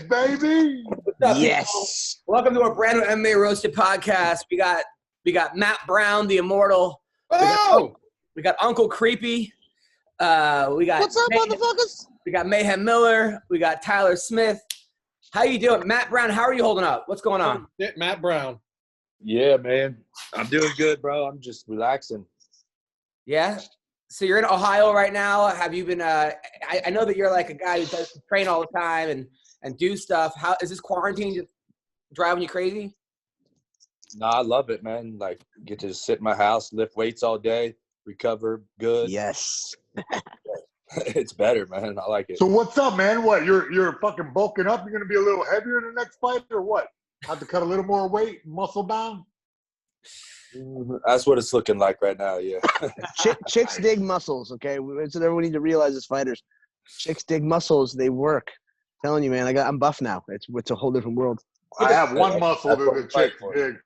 baby. What's up, Yes. people? Welcome to our brand new MMA Roasted Podcast. We got Matt Brown, the Immortal. We got Uncle Creepy. We got What's up, motherfuckers? We got Mayhem Miller. We got Tyler Smith. How you doing, Matt Brown? How are you holding up? What's going on? Matt Brown. Yeah, man. I'm doing good, bro. I'm just relaxing. Yeah. So you're in Ohio right now. Have you been? I know that you're like a guy who does train all the time and do stuff. How is this quarantine just driving you crazy? No, I love it, man. Like, get to sit in my house, lift weights all day, recover good. Yes. It's better, man. I like it. So what's up, man? What, you're fucking bulking up? You're gonna be a little heavier in the next fight, or what? Have to cut a little more weight, muscle down? That's what it's looking like right now, yeah. Chicks dig muscles, okay? That's what everyone needs to realize as fighters. Chicks dig muscles. They work. I'm telling you, man. I'm buff now. It's a whole different world. I have one muscle that the chick dig.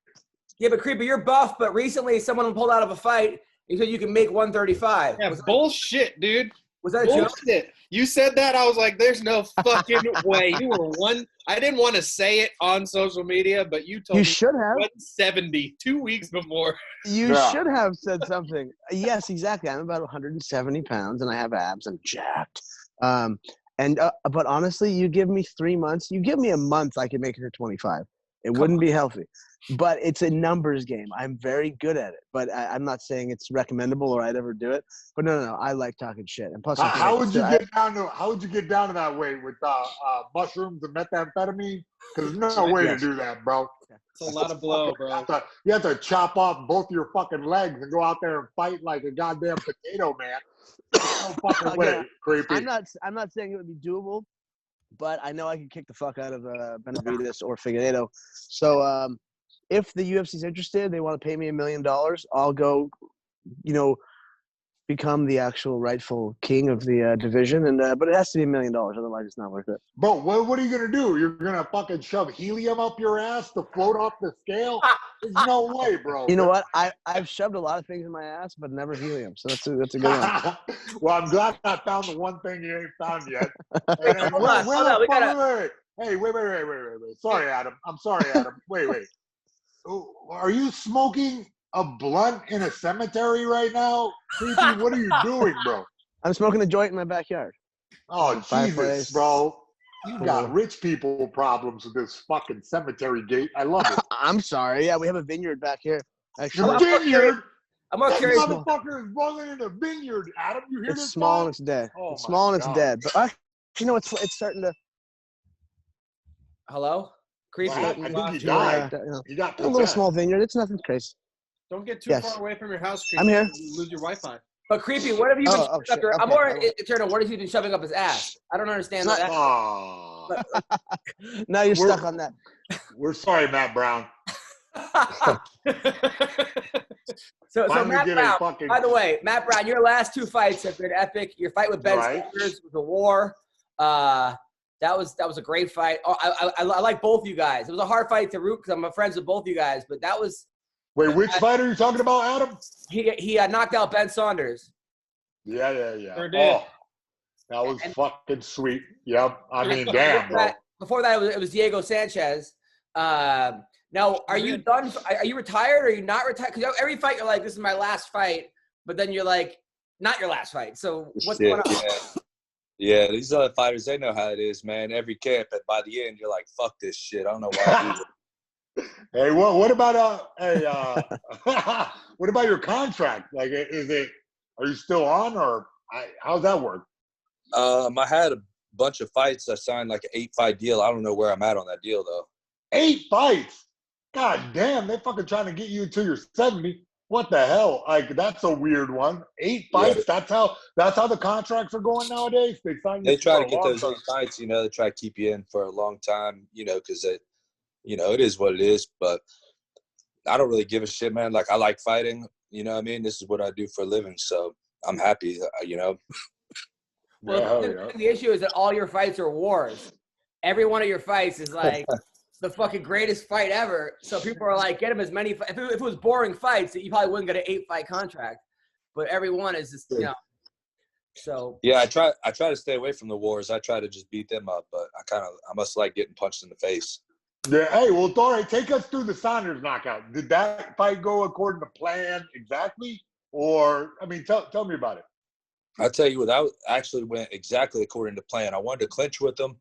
Yeah, but Creepy, you're buff. But recently, someone pulled out of a fight. He said you can make 135. Yeah, bullshit, dude. Was that a joke? Bullshit. You said that, I was like, there's no fucking way. You were one. I didn't want to say it on social media, but you told me should have. 170 2 weeks before. You should have said something. Yes, exactly. I'm about 170 pounds, and I have abs. I'm jacked. But honestly, you give me 3 months. You give me a month, I can make it to 25. It wouldn't be healthy. But it's a numbers game. I'm very good at it. But I'm not saying it's recommendable or I'd ever do it. But no. I like talking shit. And plus, How would you get down to that weight with mushrooms and methamphetamine? Because there's no way to do that, bro. It's a lot of blow, bro. You have to chop off both your fucking legs and go out there and fight like a goddamn potato man. No fucking way, Creepy. I'm not saying it would be doable, but I know I can kick the fuck out of Benavidez or Figueiredo. So if the UFC's interested, they want to pay me $1 million, I'll go, become the actual rightful king of the division. And but it has to be $1 million, otherwise it's not worth it. Bro, what are you gonna do? You're gonna fucking shove helium up your ass to float off the scale? There's no way, bro. You know what? I've shoved a lot of things in my ass, but never helium. So that's a good one. Well, I'm glad I found the one thing you ain't found yet. Hold on. Hey, wait. Sorry, Adam. I'm sorry, Adam. Wait. Oh, are you smoking a blunt in a cemetery right now? Creepy, what are you doing, bro? I'm smoking a joint in my backyard. Oh, Jesus, Fireplace. bro. You got rich people problems with this fucking cemetery gate. I love it. I'm sorry. Yeah, we have a vineyard back here. Actually, A vineyard? I'm more curious. That motherfucker is rolling in a vineyard, Adam. You hear this? it's small and it's dead. Oh, It's small and God. it's dead. But it's starting to. Hello? Creepy. Well, I think he to, died. He got a little small vineyard. It's nothing crazy. Don't get too far away from your house, Creepy. I'm here. You lose your Wi-Fi. But Creepy, what have you been shoving up shit. your, I'm Okay. more internal. What has he been shoving up his ass? I don't understand that. Oh, Now you're stuck on that. we're sorry, Matt Brown. So Finally Matt get a Brown, fucking- by the way, Matt Brown, your last 2 fights have been epic. Your fight with Ben Right. Sanders was a war. That was a great fight. Oh, I like both you guys. It was a hard fight to root because I'm friends with both you guys, but that was Wait, which fight are you talking about, Adam? he knocked out Ben Saunders. Yeah. Sure did. Oh, that was fucking sweet. Yep. I mean, damn, bro. Before that, it was Diego Sanchez. Now, are you done? Are you retired or are you not retired? Because every fight you're like, this is my last fight, but then you're like, not your last fight. So what's going on? Yeah, these other fighters, they know how it is, man. Every camp, and by the end, you're like, fuck this shit. I don't know why I do it. Hey, what about what about your contract? Like, are you still on, or how's that work? I had a bunch of fights. I signed like an 8-fight deal. I don't know where I'm at on that deal, though. 8 fights? God damn, they fucking trying to get you until you're 70. What the hell? Like, that's a weird one. 8 fights? Yeah. That's how the contracts are going nowadays? They try to get those 8 fights, they try to keep you in for a long time, because it is what it is. But I don't really give a shit, man. Like, I like fighting, you know what I mean? This is what I do for a living, so I'm happy, Well, the issue is that all your fights are wars. Every one of your fights is like the fucking greatest fight ever. So people are like, get him as many. If it was boring fights, you probably wouldn't get an 8-fight contract. But every one is just, So yeah, I try to stay away from the wars. I try to just beat them up, but I must like getting punched in the face. Yeah. Hey, well, Thor, take us through the Saunders knockout. Did that fight go according to plan exactly, or I mean, tell me about it. I'll tell you what, that actually went exactly according to plan. I wanted to clinch with him,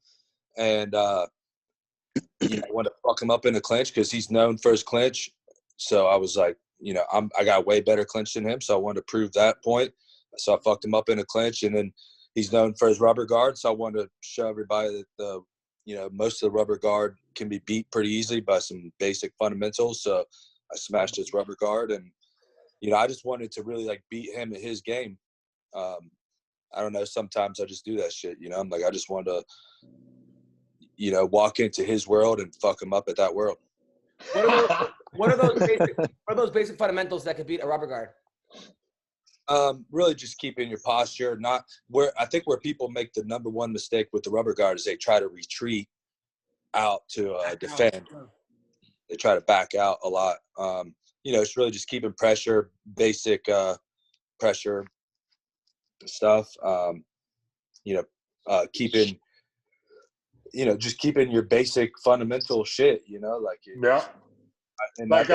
and I wanted to fuck him up in the clinch because he's known for his clinch. So I was like, I got way better clinch than him, so I wanted to prove that point. So I fucked him up in a clinch, and then he's known for his rubber guard. So I wanted to show everybody that most of the rubber guard can be beat pretty easily by some basic fundamentals. So I smashed his rubber guard, and I just wanted to really like beat him at his game. I don't know. Sometimes I just do that shit. I'm like, I just want to, walk into his world and fuck him up at that world. What are those basic fundamentals that could beat a rubber guard? Really just keeping your posture. Not where I think where people make the number one mistake with the rubber guard is they try to retreat out to defend. They try to back out a lot. It's really just keeping pressure, basic pressure stuff. Keeping, just keeping your basic fundamental shit. Yeah. And like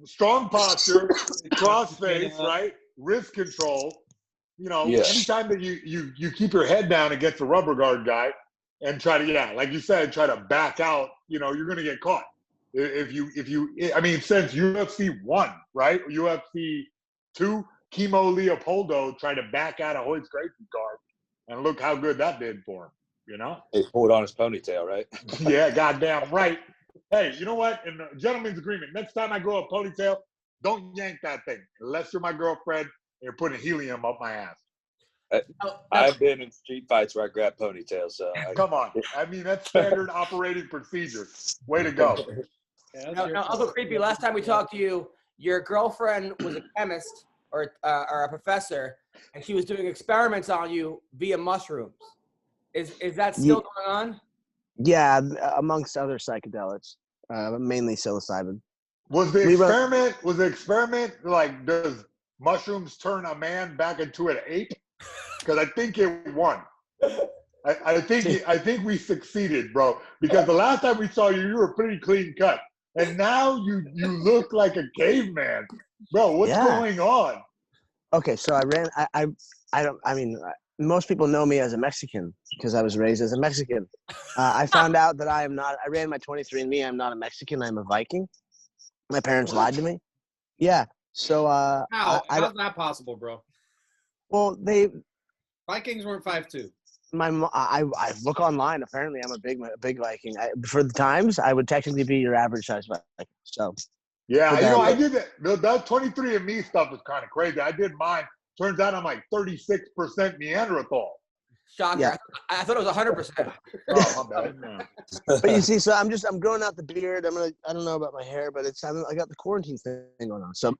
strong posture, cross face, right? Wrist control. Anytime that you keep your head down against the rubber guard guy and try to, like you said, try to back out, you're going to get caught. If you, since UFC 1, right? UFC 2, Chemo Leopoldo tried to back out a Hoyt Gracie guard, and look how good that did for him, He pulled on his ponytail, right? Yeah, goddamn right. Hey, you know what? In the gentleman's agreement, next time I grow a ponytail, don't yank that thing unless you're my girlfriend and you're putting helium up my ass. I've been in street fights where I grab ponytails. So Come on. that's standard operating procedure. Way to go. Now, Uncle Creepy, last time we talked to you, your girlfriend was a chemist or a professor, and she was doing experiments on you via mushrooms. Is that still going on? Yeah, amongst other psychedelics, mainly psilocybin. Was the experiment like, does mushrooms turn a man back into an ape? Because I think it won. I think we succeeded, bro. Because the last time we saw you, you were pretty clean cut, and now you look like a caveman, bro. What's going on? Okay, so most people know me as a Mexican because I was raised as a Mexican. I found out that I am not. I ran my 23andMe. I'm not a Mexican. I'm a Viking. My parents lied to me. Yeah. So how's that possible, bro? Well, Vikings weren't 5'2". I look online. Apparently, I'm a big Viking. For the times, I would technically be your average size Viking. So. Yeah, I did that. That 23andMe stuff is kind of crazy. I did mine. Turns out I'm like 36% Neanderthal. Shocker. Yeah. I thought it was 100%. Oh, my bad. But you see, so I'm growing out the beard. I don't know about my hair, but I got the quarantine thing going on. So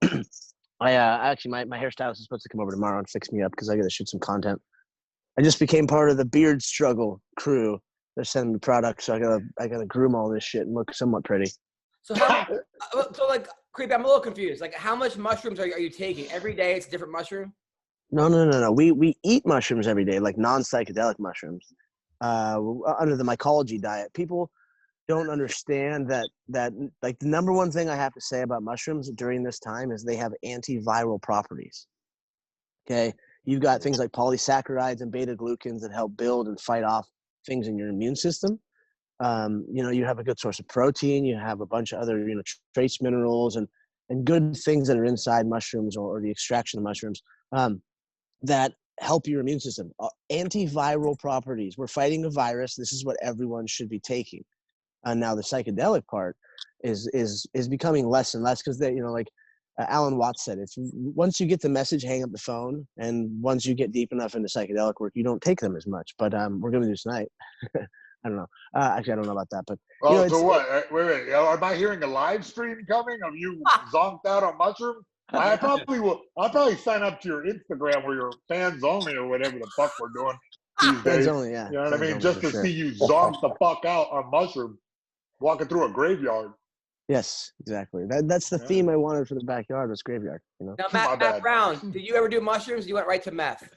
I actually, my hairstylist is supposed to come over tomorrow and fix me up because I got to shoot some content. I just became part of the beard struggle crew. They're sending me products, so I gotta groom all this shit and look somewhat pretty. So Creepy, I'm a little confused. Like, how much mushrooms are you taking? Every day it's a different mushroom? No. We eat mushrooms every day, like non-psychedelic mushrooms, under the mycology diet. People don't understand that like the number one thing I have to say about mushrooms during this time is they have antiviral properties. Okay, you've got things like polysaccharides and beta-glucans that help build and fight off things in your immune system. You have a good source of protein. You have a bunch of other, trace minerals and good things that are inside mushrooms or the extraction of mushrooms that help your immune system. Antiviral properties. We're fighting a virus. This is what everyone should be taking. Now the psychedelic part is becoming less and less because like Alan Watts said, it's once you get the message, hang up the phone, and once you get deep enough into psychedelic work, you don't take them as much. But we're going to do tonight. I don't know. Actually, I don't know about that. But so what? Wait. Am I hearing a live stream coming of you zonked out on mushrooms? I probably will. I'll probably sign up to your Instagram where you're fans only or whatever the fuck we're doing these days. Fans only, yeah. You know what I mean? Just to see you zonk the fuck out on mushrooms walking through a graveyard. Yes, exactly. That's the theme I wanted for the backyard was graveyard. Now, Matt Brown, did you ever do mushrooms? You went right to meth.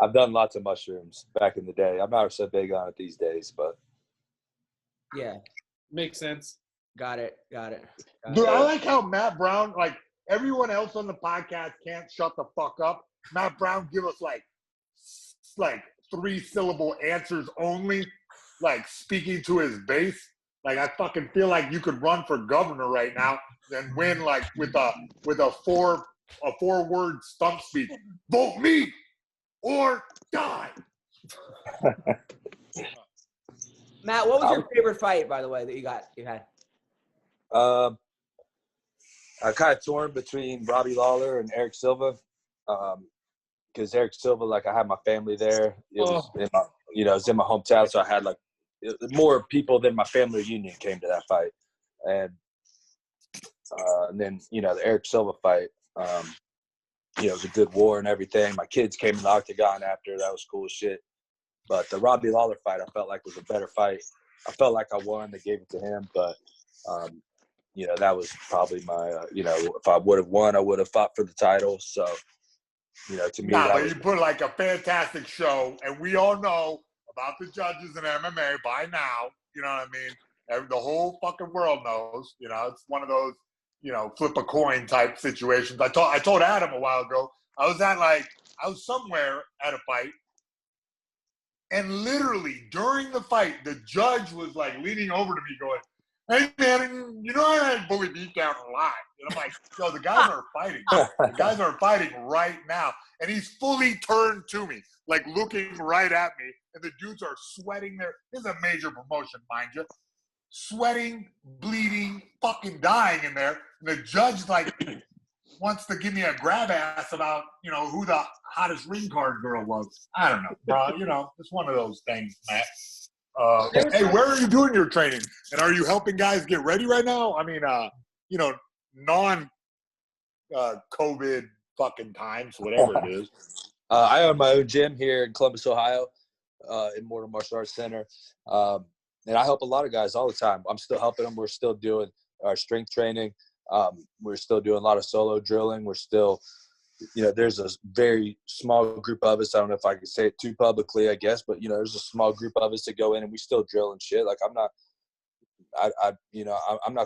I've done lots of mushrooms back in the day. I'm not so big on it these days, but Yeah. Makes sense. Got it. Dude, I like how Matt Brown, like everyone else on the podcast can't shut the fuck up. Matt Brown give us like 3-syllable answers only, like speaking to his base. Like I fucking feel like you could run for governor right now and win like with a 4-word stump speech. Vote me or die. Matt, what was your favorite fight, by the way, that you had? I'm kind of torn between Robbie Lawler and Eric Silva, because Eric Silva, like I had my family there. It was it's in my hometown, so I had like more people than my family reunion came to that fight, and then the Eric Silva fight, it was a good war and everything. My kids came in the octagon after. That was cool as shit. But the Robbie Lawler fight, I felt like was a better fight. I felt like I won. They gave it to him, but that was probably my, if I would have won, I would have fought for the title. So, to me, but you put like a fantastic show, and we all know about the judges in MMA by now. You know what I mean? The whole fucking world knows. It's one of those, flip a coin type situations. I told Adam a while ago. I was somewhere at a fight. And literally during the fight, the judge was like leaning over to me going, "Hey man, I had bully beat down a lot." And I'm like, "Yo, the guys are fighting. The guys are fighting right now." And he's fully turned to me, like looking right at me. And the dudes are sweating there. This is a major promotion, mind you. Sweating, bleeding, fucking dying in there. And the judge wants to give me a grab ass about, who the hottest ring card girl was. I don't know, bro. It's one of those things, Matt. Hey, where are you doing your training? And are you helping guys get ready right now? I mean, non COVID fucking times, whatever it is. I own my own gym here in Columbus, Ohio, Immortal Martial Arts Center. And I help a lot of guys all the time. I'm still helping them. We're still doing our strength training. We're still doing a lot of solo drilling. We're still, there's a very small group of us. I don't know if I can say it too publicly, I guess, but there's a small group of us that go in and we still drill and shit. Like I'm not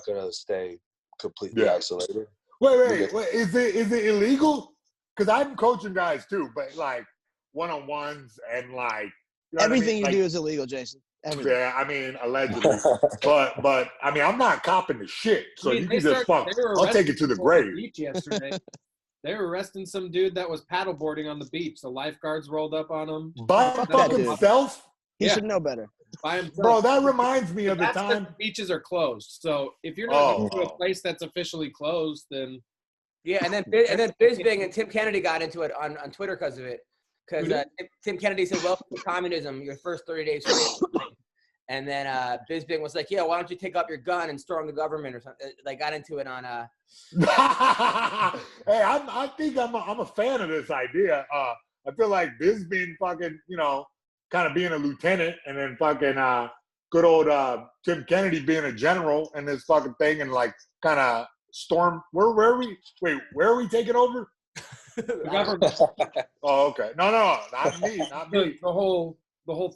going to stay completely isolated. Wait. Is it illegal? Because I'm coaching guys too, but like one-on-ones and like everything you do is illegal, Jason. Everything. Yeah, I mean, allegedly. but I mean, I'm not copping the shit. So you can just fuck. I'll take it to the grave. Beach yesterday. They were arresting some dude that was paddleboarding on the beach. The lifeguards rolled up on him. By fucking self? He should know better. By himself. Bro, that reminds me of the time. The beaches are closed. So if you're not going to a place that's officially closed, then. Yeah, and then Bisping and Tim Kennedy got into it on Twitter because of it. Because Tim Kennedy said, "Welcome to communism, your first 30 days free." And then Bisping was like, "Yeah, why don't you take up your gun and storm the government or something?" They got into it on. Hey, I think I'm a fan of this idea. I feel like Bisping fucking, kind of being a lieutenant, and then fucking good old Tim Kennedy being a general in this fucking thing, and like kind of storm. Where are we? Wait, where are we taking over? The government. Oh, okay. No, not me. The whole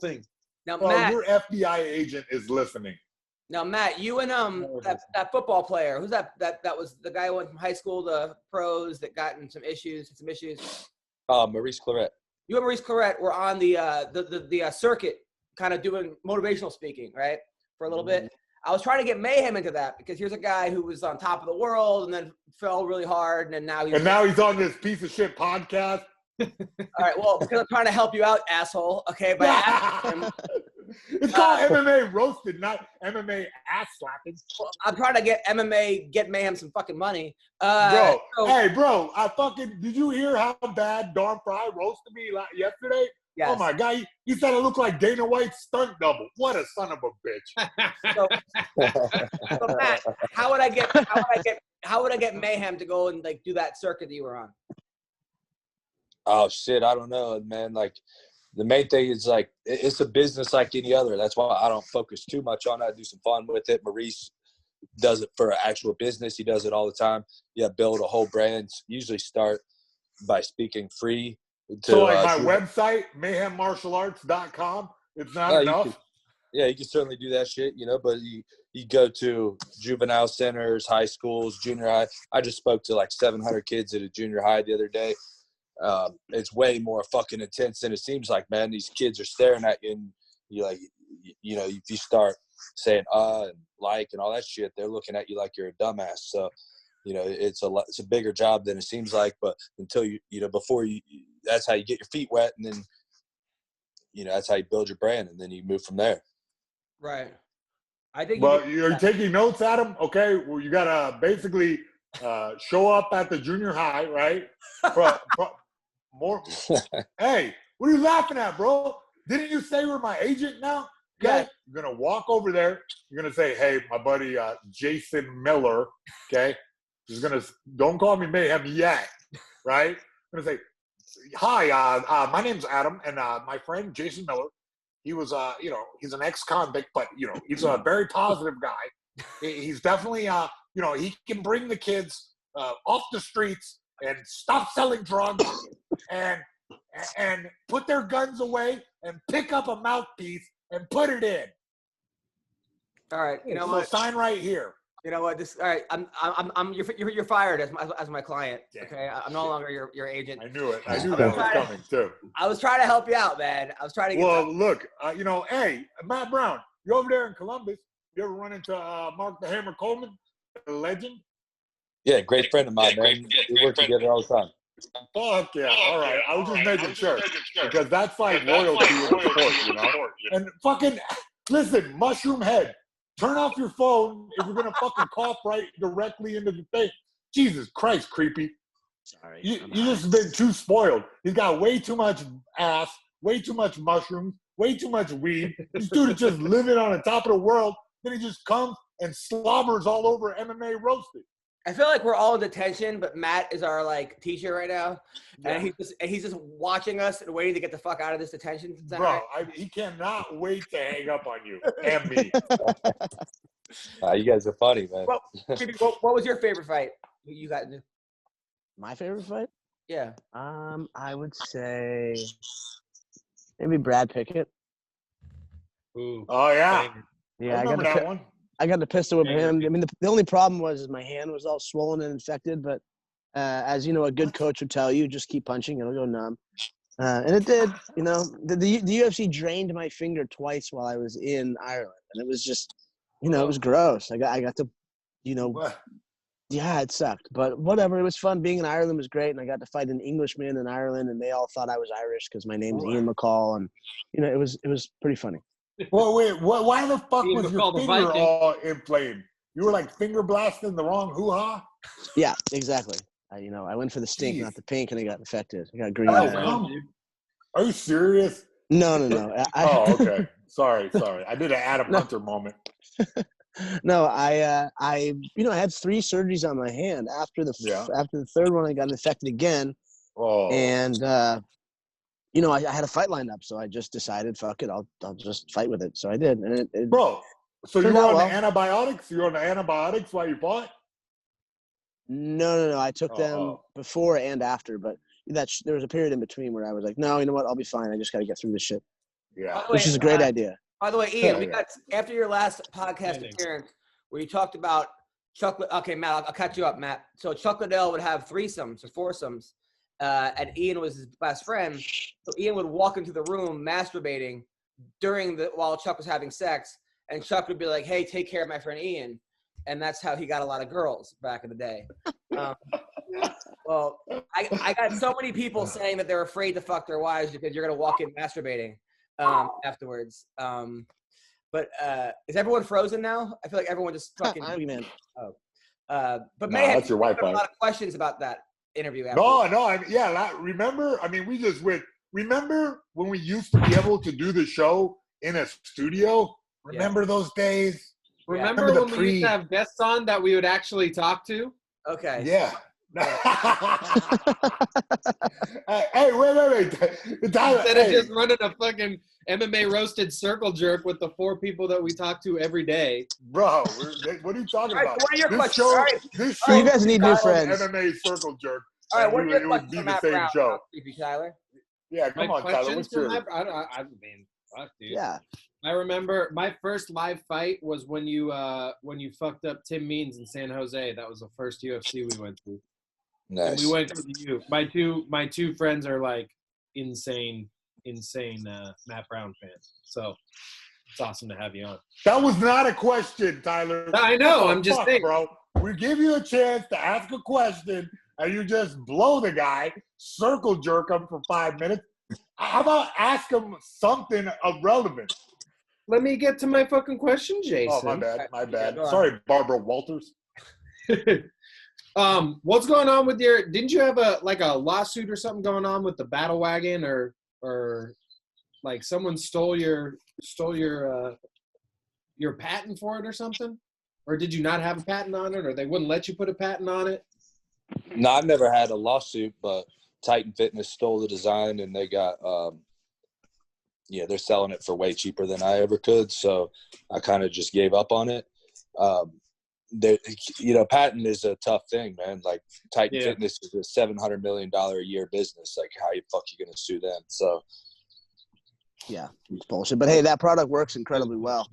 thing. Now, Matt, your FBI agent is listening. Now, Matt, you and that football player, who's that? That was the guy who went from high school to pros that got in some issues. Maurice Claret. You and Maurice Claret were on the circuit, kind of doing motivational speaking, right, for a little bit. I was trying to get Mayhem into that because here's a guy who was on top of the world and then fell really hard, and then now he's on this piece of shit podcast. All right, well, because I'm trying to help you out, asshole. Okay, but it's called MMA Roasted, not MMA ass slapping. Well, I'm trying to get Mayhem some fucking money. Bro, did you hear how bad Don Fry roasted me yesterday? Yes. Oh my God, he said I look like Dana White's stunt double. What a son of a bitch. So Matt, how would I get Mayhem to go and like do that circuit that you were on? Oh shit, I don't know, man. Like the main thing is like it's a business like any other. That's why I don't focus too much on it. I do some fun with it. Maurice does it for actual business. He does it all the time. Yeah, build a whole brand. Usually start by speaking free. So like my website, mayhemmartialarts.com, it's not enough? You can certainly do that shit, but you go to juvenile centers, high schools, junior high. I just spoke to like 700 kids at a junior high the other day. It's way more fucking intense than it seems like, man. These kids are staring at you, and you like, if you start saying and like and all that shit, they're looking at you like you're a dumbass. So, it's a bigger job than it seems like. But until before that's how you get your feet wet, and then that's how you build your brand, and then you move from there. Right. I think. Well, you're taking notes, Adam. Okay. Well, you gotta basically show up at the junior high, right? More. Hey, what are you laughing at, bro? Didn't you say you're my agent now? Okay. Yeah. You're gonna walk over there. You're gonna say, "Hey, my buddy Jason Miller." Okay. Don't call me Mayhem yet, right? I'm gonna say, "Hi, my name's Adam, and my friend Jason Miller. He was, he's an ex-convict, but he's a very positive guy. He's definitely, he can bring the kids off the streets and stop selling drugs and put their guns away and pick up a mouthpiece and put it in." All right, you know so what? Sign right here. You know what? All right. You're fired as my client. Okay, I'm no longer your agent. I knew it. I knew that was coming too. I was trying to help you out, man. I was trying to get. Well, look, hey, Matt Brown, you over there in Columbus? You ever run into Mark the Hammer Coleman, the legend? Yeah, great friend of mine, man. We work together all the time. Fuck yeah! All right, I was just making sure because that's like royalty in sport, And fucking listen, Mushroom Head. Turn off your phone if you're gonna fucking cough right directly into the thing. Jesus Christ, creepy. Sorry. You just been too spoiled. He's got way too much ass, way too much mushrooms, way too much weed. This dude is just living on the top of the world. Then he just comes and slobbers all over MMA Roasted. I feel like we're all in detention, but Matt is our teacher right now, and he's just watching us and waiting to get the fuck out of this detention center. Bro, he cannot wait to hang up on you and me. You guys are funny, man. Well, what was your favorite fight you got into? My favorite fight? Yeah. I would say maybe Brad Pickett. Ooh. Oh yeah. Yeah, I remember that one. I got the pistol with him. I mean, the only problem was my hand was all swollen and infected. But as you know, a good coach would tell you, just keep punching; it'll go numb. And it did. The UFC drained my finger twice while I was in Ireland, and it was just, it was gross. I got to, yeah, it sucked. But whatever, it was fun. Being in Ireland was great, and I got to fight an Englishman in Ireland, and they all thought I was Irish because my name's Ian McCall, and it was pretty funny. Well, wait, why the fuck was your finger all inflamed? You were finger blasting the wrong hoo-ha? Yeah, exactly. I went for the stink, not the pink, and it got infected. I got green. Are you serious? No. Oh, okay. Sorry. I did an Adam Hunter moment. No, I had 3 surgeries on my hand. After the third one, I got infected again. Oh. And I had a fight lined up, so I just decided, fuck it, I'll just fight with it. So I did, and it bro. So you were on the antibiotics? You were on the antibiotics while you fought? No. I took them before and after, but there was a period in between where I was like, no, you know what? I'll be fine. I just got to get through this shit. Yeah, which is a great idea. By the way, Ian, we got after your last podcast appearance where you talked about chocolate. Okay, Matt, I'll catch you up, Matt. So Chuck Liddell would have threesomes or foursomes. And Ian was his best friend. So Ian would walk into the room masturbating while Chuck was having sex. And Chuck would be like, hey, take care of my friend Ian. And that's how he got a lot of girls back in the day. Well, I got so many people saying that they're afraid to fuck their wives because you're going to walk in masturbating afterwards. But is everyone frozen now? I feel like everyone just fucking. Man. But Mayhem, that's your wife. A lot of questions about that interview. Remember? I mean, we just went. Remember when we used to be able to do the show in a studio? Remember those days? Remember when we used to have guests on that we would actually talk to? Okay. Yeah. Hey, wait. Instead of just running a fucking MMA Roasted circle jerk with the 4 people that we talk to every day. Bro, what are you talking about? What are your questions? This show you guys need new friends. MMA circle jerk All right, what are your it would questions be for the Matt same Brown, show. Creepy Tyler? Yeah, come on, Tyler. What's yours? I mean, fuck, dude. Yeah. I remember my first live fight was when you fucked up Tim Means in San Jose. That was the first UFC we went to. Nice. And we went to you. My two friends are like insane Matt Brown fans. So it's awesome to have you on. That was not a question, Tyler. I know. I'm just saying, bro. We give you a chance to ask a question, and you just blow the guy, circle jerk him for 5 minutes. How about ask him something of relevance? Let me get to my fucking question, Jason. Oh, my bad. Yeah, Sorry, Barbara Walters. What's going on with your? Didn't you have a lawsuit or something going on with the battle wagon, or like someone stole your patent for it or something? Or did you not have a patent on it, or they wouldn't let you put a patent on it? No, I've never had a lawsuit, but Titan Fitness stole the design, and they got they're selling it for way cheaper than I ever could. So I kind of just gave up on it. Patent is a tough thing, man. Like Titan Fitness is a $700 million a year business. Like, how the fuck you gonna sue them? So yeah, it's bullshit. But hey, that product works incredibly well.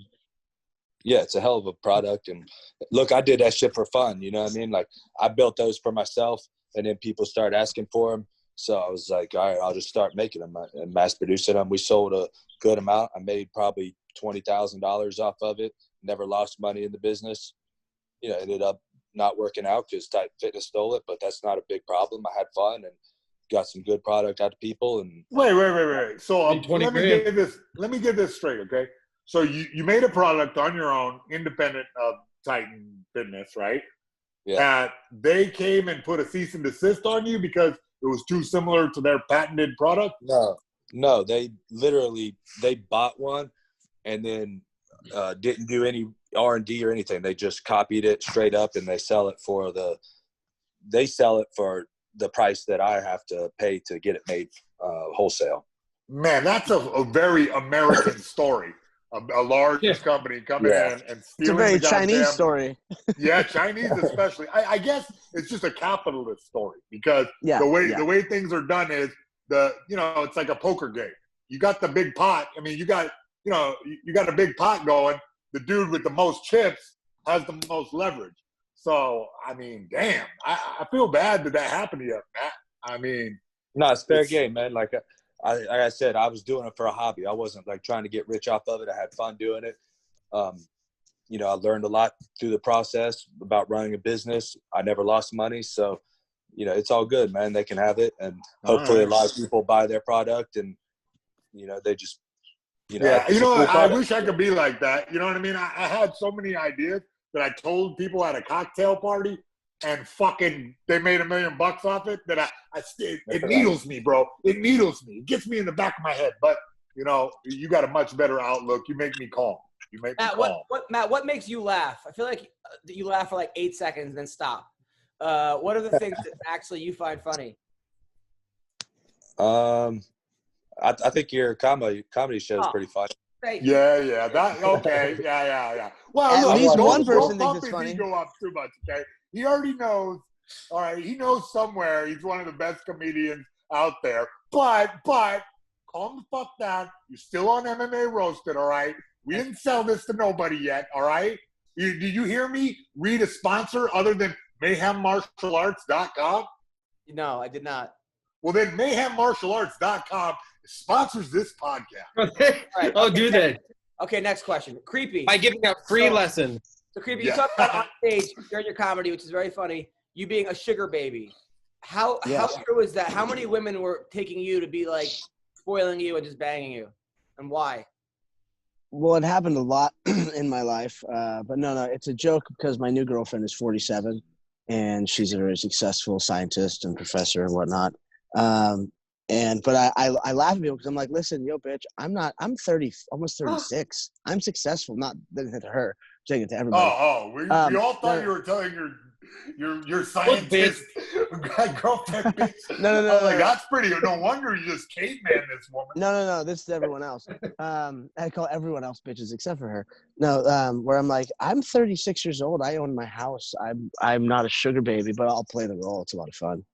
Yeah, it's a hell of a product. And look, I did that shit for fun. You know what I mean? Like, I built those for myself, and then people started asking for them. So I was like, all right, I'll just start making them and mass producing them. We sold a good amount. I made probably $20,000 off of it. Never lost money in the business. Ended up not working out because Titan Fitness stole it, but that's not a big problem. I had fun and got some good product out to people. And wait. So let me get this straight, okay? So you made a product on your own, independent of Titan Fitness, right? Yeah. And they came and put a cease and desist on you because it was too similar to their patented product? No, they bought one and then didn't do any R&D or anything. They just copied it straight up, and they sell it for the price that I have to pay to get it made wholesale. Man, that's a very American story. A large company coming in and stealing. It's a very the Chinese story. Yeah, Chinese especially. I guess it's just a capitalist story because the way things are done is it's like a poker game. You got the big pot. I mean, you got a big pot going. The dude with the most chips has the most leverage. So, I mean, damn, I feel bad that happened to you, Matt. I mean, no, it's fair game, man. Like I said, I was doing it for a hobby. I wasn't like trying to get rich off of it. I had fun doing it. I learned a lot through the process about running a business. I never lost money. So, it's all good, man. They can have it. And hopefully a lot of people buy their product and, they just, I wish I could be like that. You know what I mean? I had so many ideas that I told people at a cocktail party, and fucking they made $1 million off it. That it needles me, bro. It needles me. It gets me in the back of my head. But you got a much better outlook. You make me calm. You make me calm. Matt, what makes you laugh? I feel like you laugh for like 8 seconds, then stop. What are the things that actually you find funny? I think your comedy show is pretty funny. Yeah. That okay. Yeah. Well, at least one person don't thinks it's funny. Go up too much, okay? He already knows. All right, he knows somewhere he's one of the best comedians out there. But calm the fuck down. You're still on MMA Roasted, all right? We didn't sell this to nobody yet, all right? Did you hear me read a sponsor other than MayhemMartialArts.com? No, I did not. Well, then MayhemMartialArts.com sponsors this podcast. Right, oh, do they? Okay, next question. Creepy. By giving out free lessons. So, Creepy, you talked about on stage during your comedy, which is very funny, you being a sugar baby. How true is that? How many women were taking you to be like spoiling you and just banging you? And why? Well, it happened a lot in my life. But no, it's a joke because my new girlfriend is 47 and she's a very successful scientist and professor and whatnot. But I laugh at people because I'm like, listen, yo, bitch, I'm 30, almost 36. I'm successful, not to her, I'm saying it to everybody. We all thought you were telling your scientist girlfriend bitch. No. Like, that's pretty. No wonder you just caveman this woman. No. This is everyone else. I call everyone else bitches except for her. No, where I'm like, I'm 36 years old. I own my house. I'm not a sugar baby, but I'll play the role. It's a lot of fun.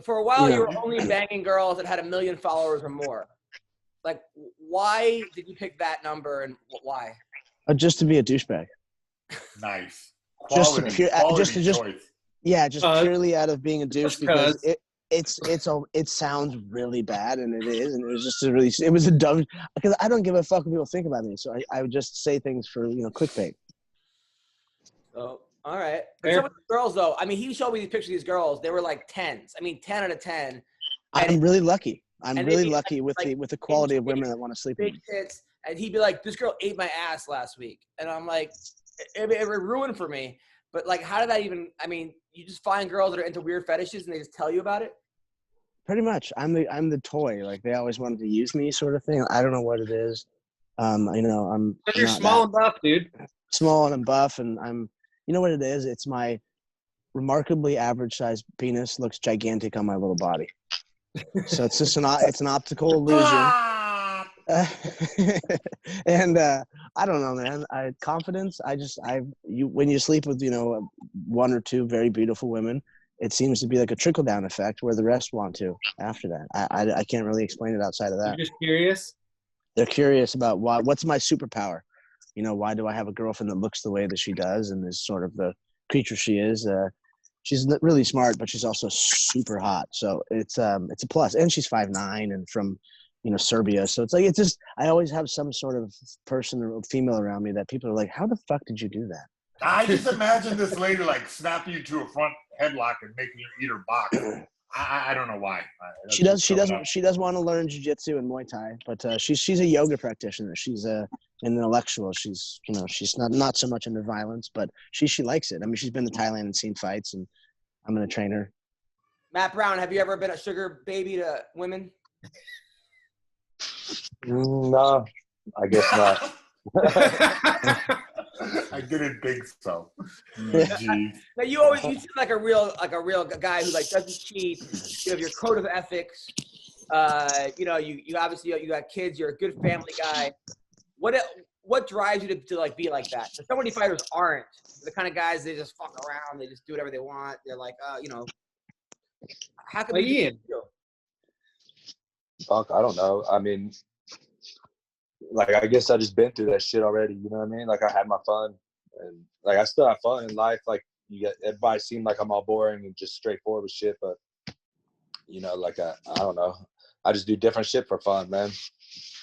For a while, you were only banging girls that had 1 million followers or more. Like, why did you pick that number, and why? Just to be a douchebag. Nice. Quality choice. Yeah, just purely out of being a douche because it sounds really bad, and it is, and it was a dumb, because I don't give a fuck what people think about me, so I would just say things for clickbait. Oh, all right. But some of the girls, though, I mean, he showed me these pictures of these girls. They were like 10s. I mean, 10 out of 10. I'm really lucky. I'm really lucky with the quality of women that want to sleep with me. Tits, and he'd be like, "This girl ate my ass last week," and I'm like, it ruined for me. But like, how did that even? I mean, you just find girls that are into weird fetishes and they just tell you about it. Pretty much, I'm the toy. Like they always wanted to use me, sort of thing. I don't know what it is. But you're small and buff, dude. Small and I'm buff, and I'm. You know what it is? It's my remarkably average-sized penis looks gigantic on my little body. So it's just it's an optical illusion. And I don't know, man. Confidence. When you sleep with 1 or 2 very beautiful women, it seems to be like a trickle down effect where the rest want to after that. I can't really explain it outside of that. You're just curious. They're curious about what's my superpower. Why do I have a girlfriend that looks the way that she does and is sort of the creature she is? She's really smart, but she's also super hot. So it's a plus. And she's 5'9" and from Serbia. So it's like I always have some sort of person or female around me that people are like, how the fuck did you do that? I just imagine this lady like snapping you to a front headlock and making you eat her box. I don't know why. She does want to learn jiu-jitsu and Muay Thai, but she's a yoga practitioner. She's an intellectual. She's not so much into violence, but she likes it. I mean, she's been to Thailand and seen fights, and I'm gonna train her. Matt Brown, have you ever been a sugar baby to women? No, I guess not. I didn't think so. Now you seem like a real guy who like doesn't cheat. You have your code of ethics. You obviously you got kids. You're a good family guy. What drives you to like be like that? So many fighters aren't. The kind of guys, they just fuck around. They just do whatever they want. They're like, how can we do? Fuck, I don't know. I mean, like, I guess I just been through that shit already. You know what I mean? Like, I had my fun, and like, I still have fun in life. Like, everybody seemed like I'm all boring and just straightforward with shit, but like, I don't know. I just do different shit for fun, man.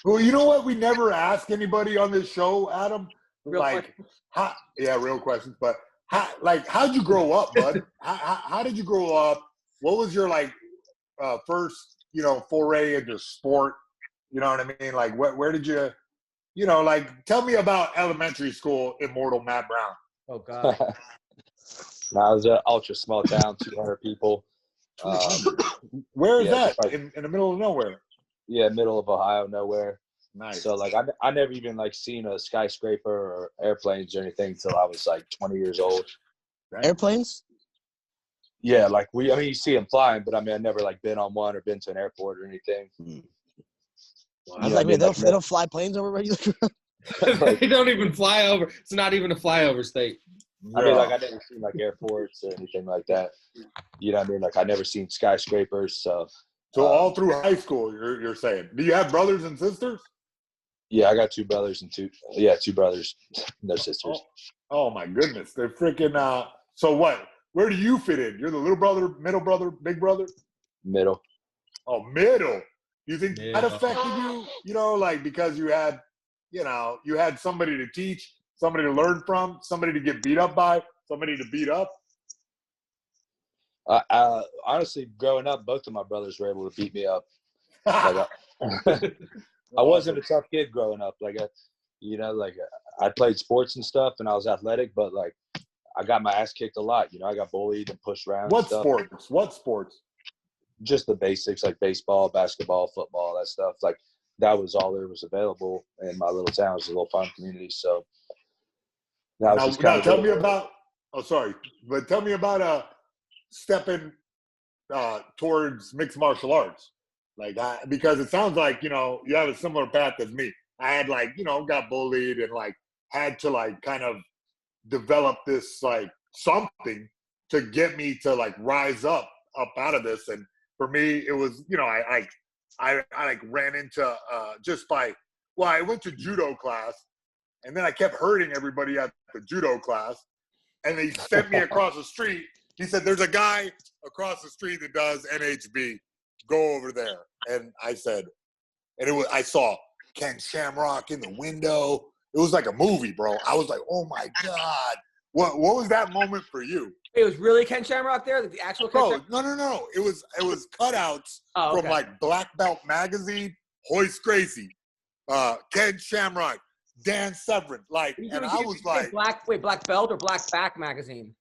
Well, you know what? We never ask anybody on this show, Adam. Real questions. But how'd you grow up, bud? how did you grow up? What was your first foray into sport? You know what I mean? Like, where did you, tell me about elementary school, immortal Matt Brown. Oh, God. I was an ultra small town, 200 people. Where is that? In the middle of nowhere? Yeah, middle of Ohio, nowhere. Nice. So, like, I never even, seen a skyscraper or airplanes or anything until I was, 20 years old. Airplanes? Yeah, you see them flying, but, I never, been on one or been to an airport or anything. I was they don't fly planes over regular. They don't even fly over. It's not even a flyover state. I mean, I never seen airports or anything like that. You know what I mean? I never seen skyscrapers. So all through high school, you're saying? Do you have brothers and sisters? Yeah, I got 2 brothers and 2 brothers, no sisters. Oh my goodness, they're freaking. So what? Where do you fit in? You're the little brother, middle brother, big brother? Middle. Oh, middle. You think that affected you? Because you had, you had somebody to teach, somebody to learn from, somebody to get beat up by, somebody to beat up? Honestly, growing up, both of my brothers were able to beat me up. I wasn't a tough kid growing up. I played sports and stuff, and I was athletic, but, I got my ass kicked a lot. I got bullied and pushed around. What sports? Just the basics, like baseball, basketball, football, that stuff. That was all there was available in my little town. It was a little farm community. So tell me about stepping towards mixed martial arts. Because it sounds like, you have a similar path as me. I had got bullied and had to kind of develop this something to get me to rise up out of this. And for me, it was, you know, I like ran into I went to judo class, and then I kept hurting everybody at the judo class, and they sent me across the street. He said, "There's a guy across the street that does NHB. Go over there." And I said, I saw Ken Shamrock in the window. It was like a movie, bro. I was like, "Oh my God." What was that moment for you? It was really Ken Shamrock there, the actual Ken Shamrock? No. It was cutouts from like Black Belt Magazine, Hoist Gracie, Ken Shamrock, Dan Severn. Like, and I was like, Black Belt or Black Back Magazine?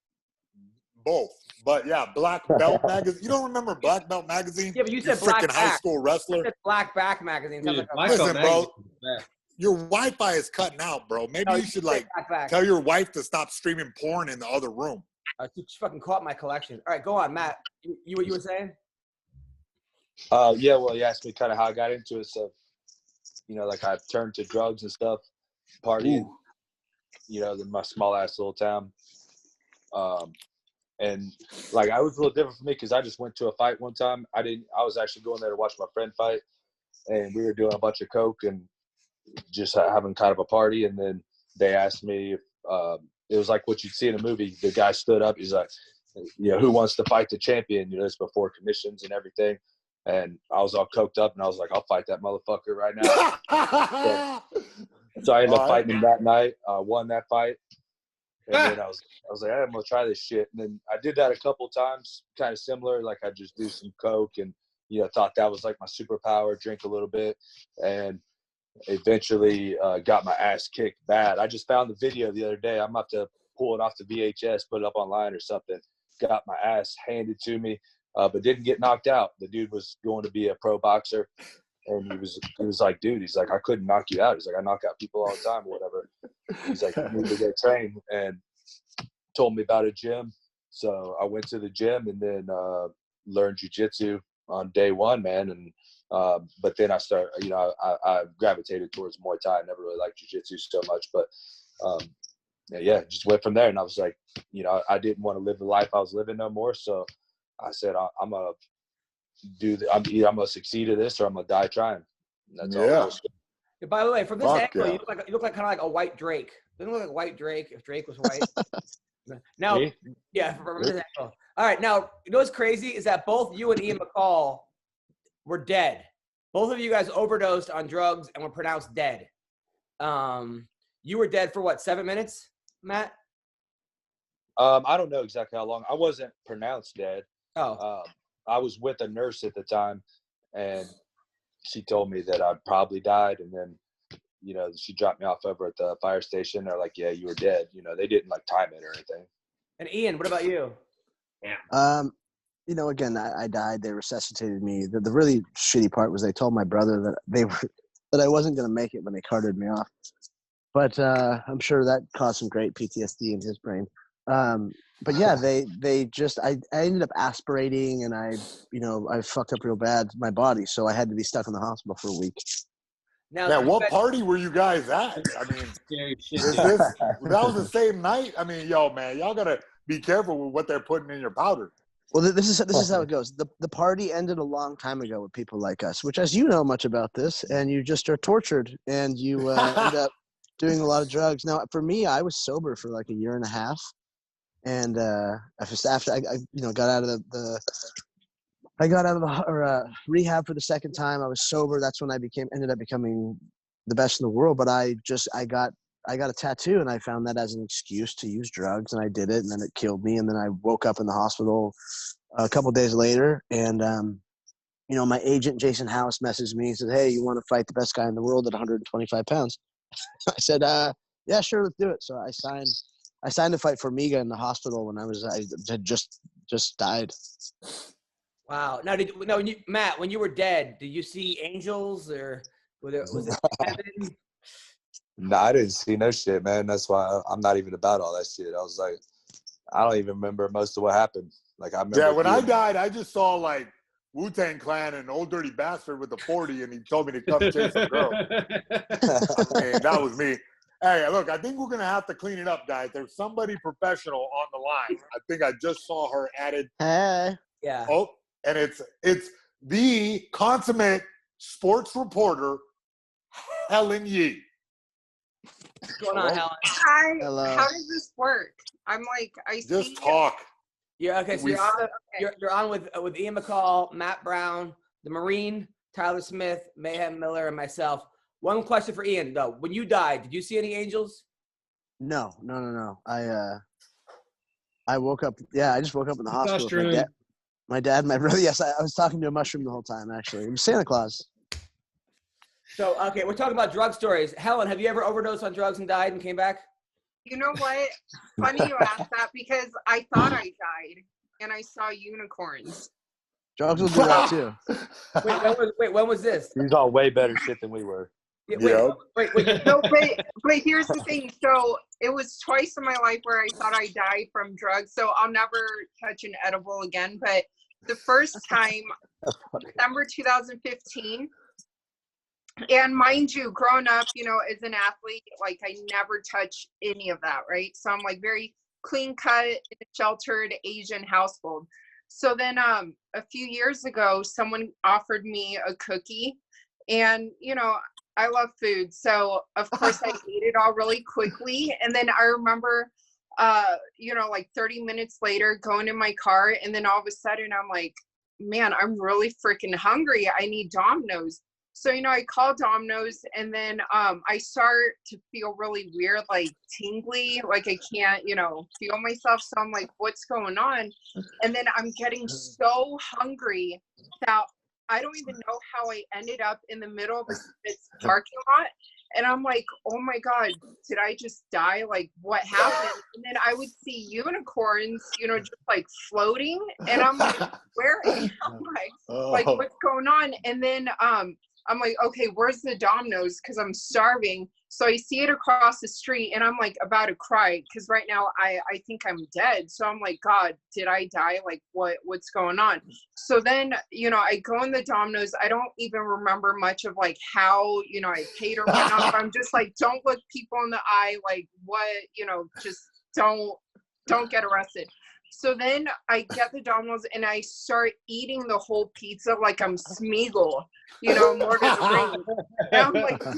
Both. But yeah, Black Belt Magazine. You don't remember Black Belt Magazine? Yeah, but you said Black freaking Back. high school wrestler. You said Black Back Magazine. Listen, bro. Your Wi-Fi is cutting out, bro. Maybe you should like tell your wife to stop streaming porn in the other room. You fucking caught my collection. All right, go on, Matt. You what you were saying? Yeah, well, you asked me kind of how I got into it. So, you know, like I turned to drugs and stuff, partying, you know, in my small ass little town. And like, I was a little different for me because I just went to a fight one time. I was actually going there to watch my friend fight, and we were doing a bunch of coke and just having kind of a party. And then they asked me if, it was like what you'd see in a movie. The guy stood up. He's like, you know, who wants to fight the champion? You know, it's before commissions and everything. And I was all coked up, and I was like, I'll fight that motherfucker right now. so I ended up fighting him that night. Won that fight. And then I was like, I'm going to try this shit. And then I did that a couple times, kind of similar. Like I just do some coke and, you know, thought that was like my superpower, drink a little bit. And eventually got my ass kicked bad. I just found the video the other day. I'm about to pull it off the VHS, put it up online or something. Got my ass handed to me, but didn't get knocked out. The dude was going to be a pro boxer, and he was like, dude, he's like, I couldn't knock you out. He's like, I knock out people all the time or whatever. He's like, you need to get trained, and told me about a gym. So I went to the gym and then learned jiu-jitsu on day one, man. And but then I started, you know, I gravitated towards Muay Thai. I never really liked jiu-jitsu so much, but yeah, just went from there. And I was like, you know, I didn't want to live the life I was living no more. So I said, I'm gonna I'm gonna succeed at this, or I'm gonna die trying. And that's all. Yeah, by the way, from this angle, you look like kind of like a white Drake. Doesn't look like white Drake if Drake was white. Now, yeah, from this angle. All right, now you know what's crazy is that both you and Ian McCall were dead. Both of you guys overdosed on drugs and were pronounced dead. You were dead for what, 7 minutes, Matt? I don't know exactly how long. I wasn't pronounced dead. Oh. I was with a nurse at the time, and she told me that I'd probably died. And then, you know, she dropped me off over at the fire station. They're like, yeah, you were dead. You know, they didn't like time it or anything. And Ian, what about you? Yeah. You know, again, I died. They resuscitated me. The really shitty part was they told my brother that I wasn't going to make it when they carted me off. But I'm sure that caused some great PTSD in his brain. But yeah, they just I ended up aspirating, and I fucked up real bad my body, so I had to be stuck in the hospital for a week. Now, what party were you guys at? I mean, that was the same night? I mean, yo, man, y'all gotta be careful with what they're putting in your powder. Well, this is how it goes. The party ended a long time ago with people like us, which, as you know much about this, and you just are tortured, and you end up doing a lot of drugs. Now, for me, I was sober for like a year and a half, and after I got out of the rehab for the second time. I was sober. That's when I ended up becoming the best in the world. But I got a tattoo, and I found that as an excuse to use drugs, and I did it, and then it killed me. And then I woke up in the hospital a couple days later, and my agent Jason House messaged me and said, "Hey, you want to fight the best guy in the world at 125 pounds?" I said, "Yeah, sure, let's do it." So I signed to fight Formiga in the hospital when I had just died. Wow. Now, Matt, when you were dead, did you see angels, or was it heaven? No, I didn't see no shit, man. That's why I'm not even about all that shit. I was like, I don't even remember most of what happened. Like I remember. Yeah, when I died, I just saw like Wu-Tang Clan and Old Dirty Bastard with the 40, and he told me to come chase a girl. And that was me. Hey, look, I think we're gonna have to clean it up, guys. There's somebody professional on the line. I think I just saw her added. Hey. Yeah. Oh. and it's the consummate sports reporter, Helen Yee. What's going on, Helen? Hi. Hello. How does this work? I'm like, I see. Just talk. Yeah, okay, so We- you're on with Ian McCall, Matt Brown, the Marine, Tyler Smith, Mayhem Miller, and myself. One question for Ian, though. When you died, did you see any angels? No. I woke up. Yeah, I just woke up in the hospital. With my dad, my brother. Yes, I was talking to a mushroom the whole time. Actually, it was Santa Claus. So, okay, we're talking about drug stories. Helen, have you ever overdosed on drugs and died and came back? You know what? Funny you asked that because I thought I died and I saw unicorns. Drugs will do that too. Wait, when was this? He's on way better shit than we were. Wait. No, but here's the thing. So it was twice in my life where I thought I died from drugs. So I'll never touch an edible again. But the first time, December 2015. And mind you, growing up, you know, as an athlete, like I never touch any of that, right? So I'm like very clean cut in a sheltered Asian household. So then a few years ago, someone offered me a cookie and, you know, I love food. So of course I ate it all really quickly. And then I remember, you know, like 30 minutes later going in my car and then all of a sudden I'm like, man, I'm really freaking hungry. I need Domino's. So, you know, I call Domino's and then I start to feel really weird, like tingly, like I can't, you know, feel myself. So I'm like, what's going on? And then I'm getting so hungry that I don't even know how I ended up in the middle of this parking lot. And I'm like, oh my God, did I just die? Like, what happened? And then I would see unicorns, you know, just like floating. And I'm like, where am I? Like, what's going on? And then I'm like, okay, where's the Domino's? Because I'm starving. So I see it across the street and I'm like about to cry because right now I think I'm dead. So I'm like, God, did I die? Like what's going on? So then, you know, I go in the Domino's. I don't even remember much of like how, you know, I paid or whatnot. I'm just like, don't look people in the eye. Like what, you know, just don't get arrested. So then I get the Domino's and I start eating the whole pizza like I'm Smeagol, you know, Lord of the Rings. And I'm like, damn,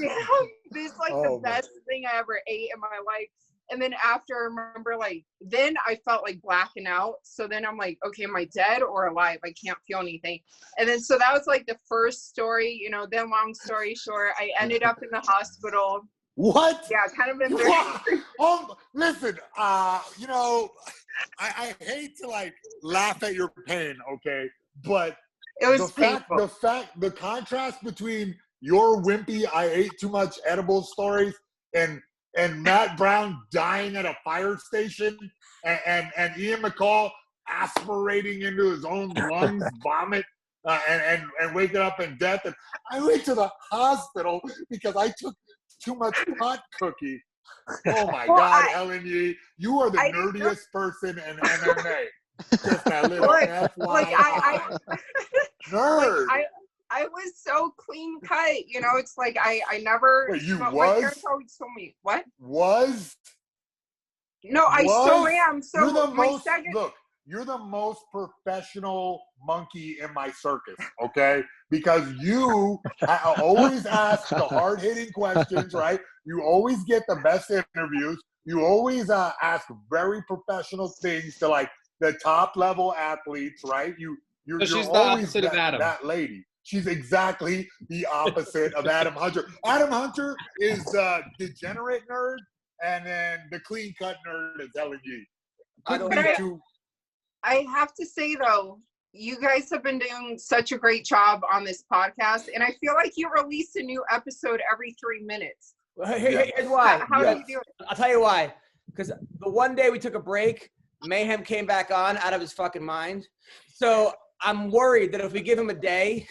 this is like the best thing I ever ate in my life. And then after I remember, like, then I felt like blacking out. So then I'm like, okay, am I dead or alive? I can't feel anything. And then so that was like the first story, you know, then long story short, I ended up in the hospital. What? Yeah, kind of embarrassing. Listen, you know, I hate to like laugh at your pain, okay? But it was the contrast between your wimpy I ate too much edible stories and Matt Brown dying at a fire station and Ian McCall aspirating into his own lungs, vomit, and waking up in death. And I went to the hospital because I took too much pot cookie. Oh my God, Helen Yee, you are the nerdiest person in MMA. Just that little FYI. Nerd. I was so clean cut, you know. It's like I never. Wait, you my was? parents always told me what? Was? No, I still am. So you're the most. Look, you're the most professional monkey in my circus, okay? Because you always ask the hard-hitting questions, right? You always get the best interviews. You always ask very professional things to like the top-level athletes, right? You're she's always the opposite of Adam. That lady. She's exactly the opposite of Adam Hunter. Adam Hunter is the degenerate nerd, and then the clean-cut nerd is Helen Yee. I have to say, though, you guys have been doing such a great job on this podcast, and I feel like you release a new episode every 3 minutes. Here's why. How do you do it? I'll tell you why. Because the one day we took a break, Mayhem came back on out of his fucking mind. So I'm worried that if we give him a day,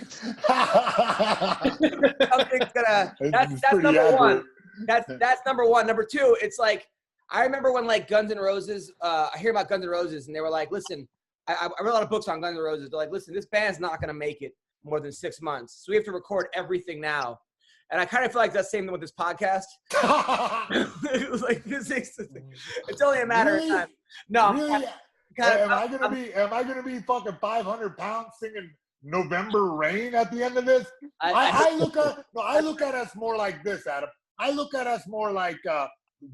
something's gonna. That's number one. That's number one. Number two, it's like I remember when like Guns N' Roses. I hear about Guns N' Roses, and they were like, "Listen, I read a lot of books on Guns N' Roses. They're like, listen, this band's not gonna make it more than 6 months, so we have to record everything now." And I kind of feel like that's the same thing with this podcast. It was like it's only a matter of time. No, really? Am I gonna be fucking 500 pounds singing November Rain at the end of this? I look at us more like this, Adam. I look at us more like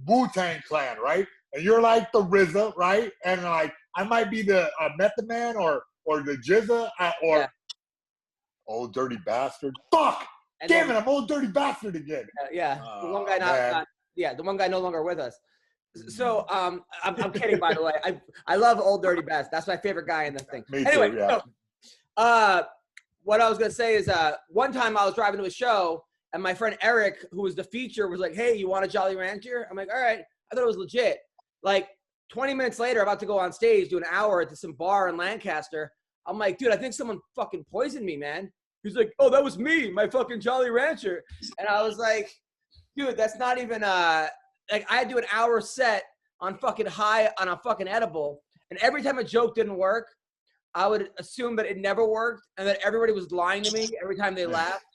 Wu-Tang Clan, right? And you're like the RZA, right? And like I might be the Method Man or the Jizza or Old Dirty Bastard. Fuck! And damn it! I'm Old Dirty Bastard again. The one guy the one guy no longer with us. So I'm kidding, by the way. I love Old Dirty Bastard. That's my favorite guy in this thing. Me anyway, too, yeah. So, what I was gonna say is one time I was driving to a show and my friend Eric, who was the feature, was like, "Hey, you want a Jolly Rancher?" I'm like, "All right." I thought it was legit. Like 20 minutes later, I'm about to go on stage, do an hour at some bar in Lancaster. I'm like, dude, I think someone fucking poisoned me, man. He's like, "Oh, that was me, my fucking Jolly Rancher." And I was like, dude, that's not even like I had to do an hour set on fucking high on a fucking edible. And every time a joke didn't work, I would assume that it never worked and that everybody was lying to me every time they laughed.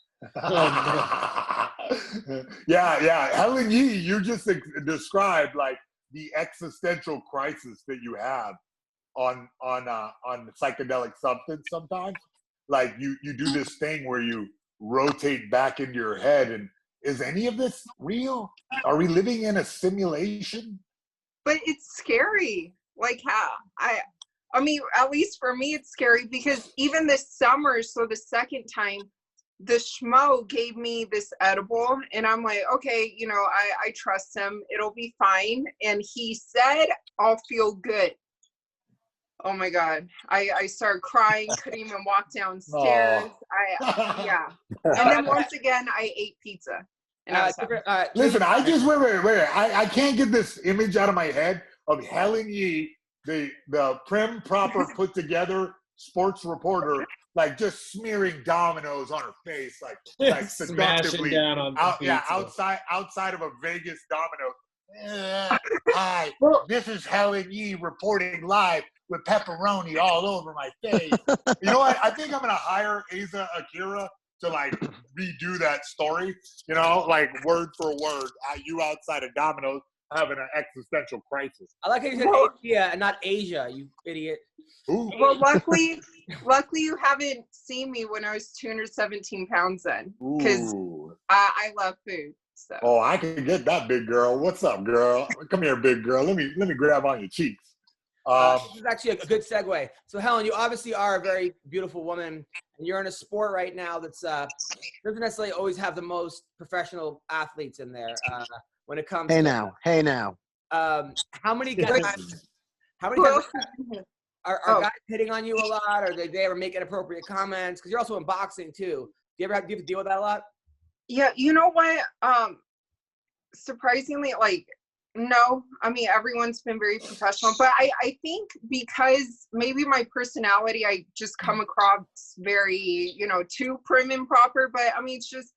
Yeah. Helen Yee, you just described like the existential crisis that you have on psychedelic substance sometimes. Like you do this thing where you rotate back into your head, and is any of this real? Are we living in a simulation? But it's scary. Like how I mean, at least for me, it's scary because even this summer, so the second time, the schmo gave me this edible and I'm like, okay, you know, I trust him. It'll be fine. And he said, I'll feel good. Oh my God. I started crying, couldn't even walk downstairs. Yeah. And then once again, I ate pizza. And listen, I just, wait. I can't get this image out of my head of Helen Yee, the prim, proper, put together sports reporter, like just smearing dominoes on her face, like seductively outside of a Vegas domino. Hi, this is Helen Yee reporting live with pepperoni all over my face. You know what? I think I'm gonna hire Asa Akira to like redo that story. You know, like word for word, you outside of Domino's having an existential crisis. I like how you said Asia and not Asia, you idiot. Ooh. Well, luckily you haven't seen me when I was 217 pounds then, because I love food. So. Oh, I can get that, big girl. What's up, girl? Come here, big girl. Let me grab on your cheeks. This is actually a good segue. So, Helen, you obviously are a very beautiful woman, and you're in a sport right now that's doesn't necessarily always have the most professional athletes in there when it comes. Hey now. How many guys? Are guys hitting on you a lot, or do they ever make inappropriate comments? Because you're also in boxing too. Do you ever have to deal with that a lot? Yeah, you know what? Surprisingly, like, no. I mean, everyone's been very professional, but I think because maybe my personality, I just come across very, you know, too prim and proper. But I mean, it's just,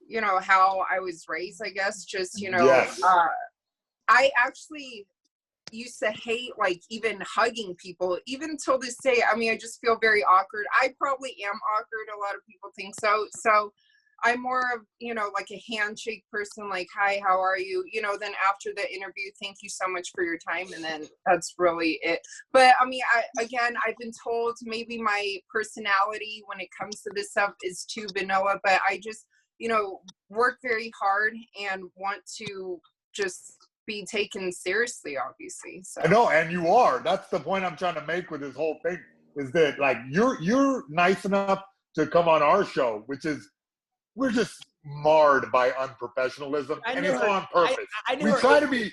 you know, how I was raised, I guess. Just, you know, yes. I actually used to hate like even hugging people, even till this day. I mean, I just feel very awkward. I probably am awkward. A lot of people think so. So I'm more of, you know, like a handshake person, like, hi, how are you? You know, then after the interview, thank you so much for your time. And then that's really it. But I mean, I've been told maybe my personality when it comes to this stuff is too vanilla, but I just, you know, work very hard and want to just be taken seriously, obviously. So. I know, and you are. That's the point I'm trying to make with this whole thing, is that like you're nice enough to come on our show, which is we're just marred by unprofessionalism, and it's on purpose. We try to be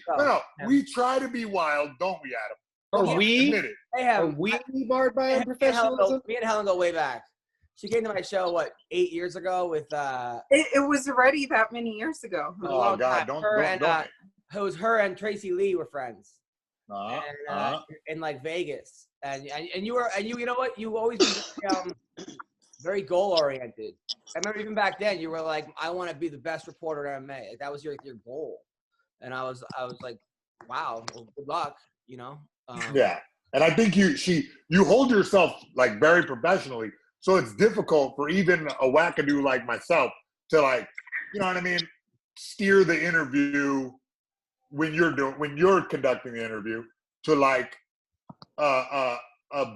we try to be wild, don't we, Adam? Are we? Admit it. Are we marred by unprofessionalism? Me and Helen go way back. She came to my show, what, 8 years ago with It was already that many years ago. Oh God, don't. It was her and Tracy Lee were friends. In like Vegas, and you know what, you always been very goal oriented. I remember even back then you were like, I want to be the best reporter at MMA. Like, that was your goal, and I was like, wow, well, good luck, you know. Yeah, and I think you hold yourself like very professionally, so it's difficult for even a wackadoo like myself to, like, you know what I mean, steer the interview when you're conducting the interview to, like, a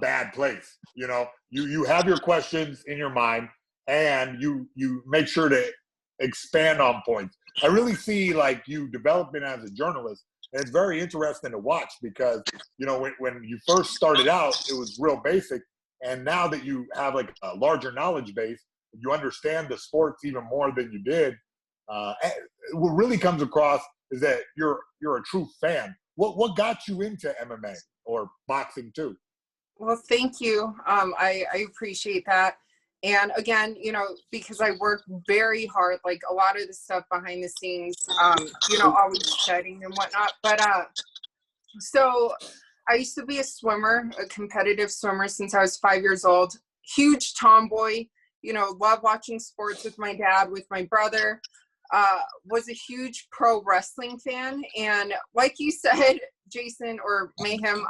bad place. You know, you have your questions in your mind, and you make sure to expand on points. I really see like you developing as a journalist, and it's very interesting to watch because, you know, when you first started out, it was real basic, and now that you have like a larger knowledge base, you understand the sports even more than you did. What really comes across is that you're a true fan. What got you into MMA or boxing too? Well, thank you. I appreciate that. And again, you know, because I work very hard, like a lot of the stuff behind the scenes, you know, always studying and whatnot. But so I used to be a swimmer, a competitive swimmer since I was 5 years old. Huge tomboy, you know, love watching sports with my dad, with my brother. Was a huge pro wrestling fan. And like you said, Jason or Mayhem,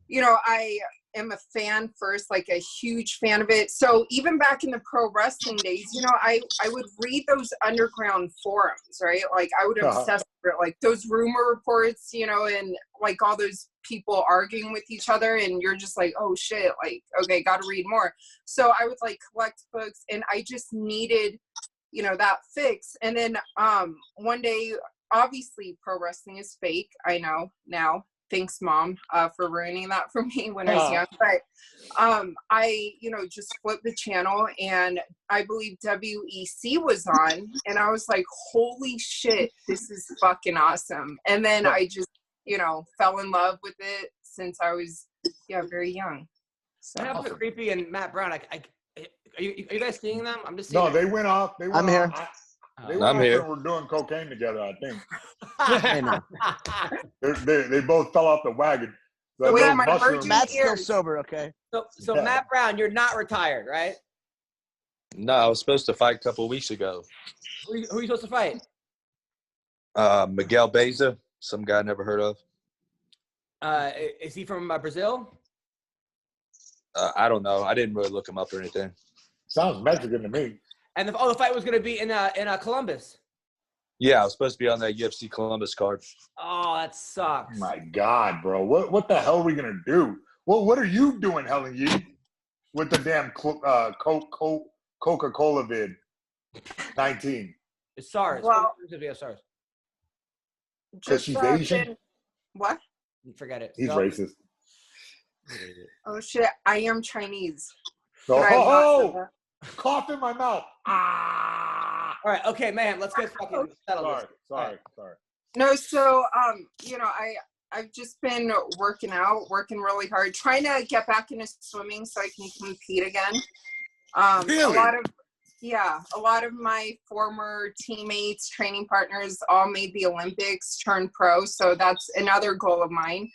you know, I am a fan first, like a huge fan of it. So even back in the pro wrestling days, you know, I would read those underground forums, right? Like I would obsess over it, like those rumor reports, you know, and like all those people arguing with each other, and you're just like, oh shit, like, okay, got to read more. So I would like collect books, and I just needed, you know, that fix. And then one day, obviously pro wrestling is fake, I know now. Thanks, Mom, for ruining that for me when I was young. But I, you know, just flipped the channel, and I believe WEC was on, and I was like, holy shit, this is fucking awesome. And then I just, you know, fell in love with it since I was, very young. So Awesome. Creepy and Matt Brown. Are you guys seeing them? I'm just seeing No, they went off. I'm here. I'm here. And we're doing cocaine together, I think. They both fell off the wagon. So wait, Matt's still sober, okay? So Matt Brown, you're not retired, right? No, I was supposed to fight a couple of weeks ago. Who are you supposed to fight? Miguel Beza, some guy I never heard of. Is he from Brazil? I don't know. I didn't really look him up or anything. Sounds Mexican to me. And the fight was going to be in Columbus. Yeah, I was supposed to be on that UFC Columbus card. Oh, that sucks. Oh my God, bro. What the hell are we going to do? Well, what are you doing, Helen Yee, with the damn Coca-Cola vid 19? It's SARS. Well, SARS. Because she's Asian? What? Forget it. He's racist. Oh, shit. I am Chinese. Oh, cough in my mouth. Ah. All right. Okay, man. Let's get fucking settled. Sorry. No, so, you know, I've just been working really hard, trying to get back into swimming so I can compete again. Really? A lot of my former teammates, training partners all made the Olympics, turned pro. So that's another goal of mine.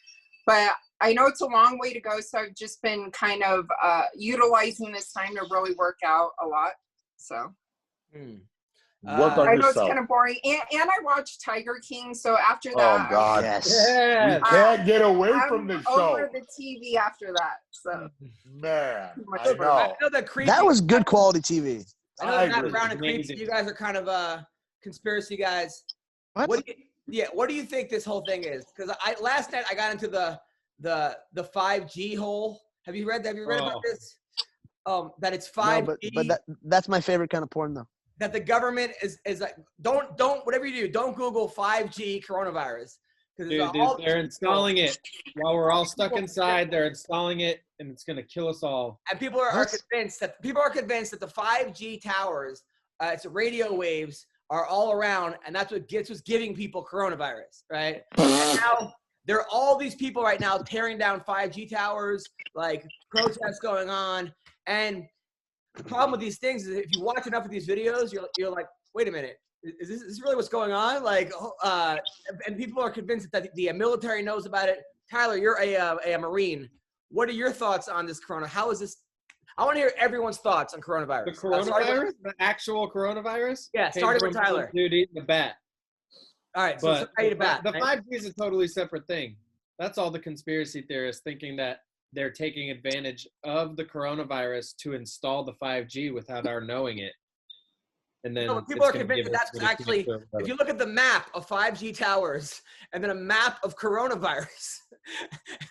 But I know it's a long way to go. So I've just been kind of utilizing this time to really work out a lot. So work on I know yourself. it's kind of boring. And I watched Tiger King. So after that, oh God, yes. We can't get away I'm from this show. over the TV after that. So man, I know that creepy. That was good quality TV. I know that Matt Brown and creepy. You guys are kind of conspiracy guys. What? What do you think this whole thing is? Because last night I got into the 5G hole. Have you read about this? That it's 5G. No, but that's my favorite kind of porn though. That the government is like, don't whatever you do, don't Google 5G coronavirus. Dude, they're installing it while we're all stuck inside. They're installing it, and it's gonna kill us all. And people are convinced that the 5G towers, it's radio waves, are all around, and that's what's giving people coronavirus, right? And now there are all these people right now tearing down 5G towers, like protests going on. And the problem with these things is if you watch enough of these videos, you're like, wait a minute. Is this really what's going on? Like, and people are convinced that the military knows about it. Tyler, you're a Marine. What are your thoughts on this corona? How is this? I want to hear everyone's thoughts on coronavirus. The coronavirus? The actual coronavirus? Yeah, starting with Tyler. Dude eating a bat. All right, so I ate a bat. The 5G is a totally separate thing. That's all the conspiracy theorists thinking that they're taking advantage of the coronavirus to install the 5G without our knowing it. And then people are convinced that's actually, if you look at the map of 5G towers and then a map of coronavirus,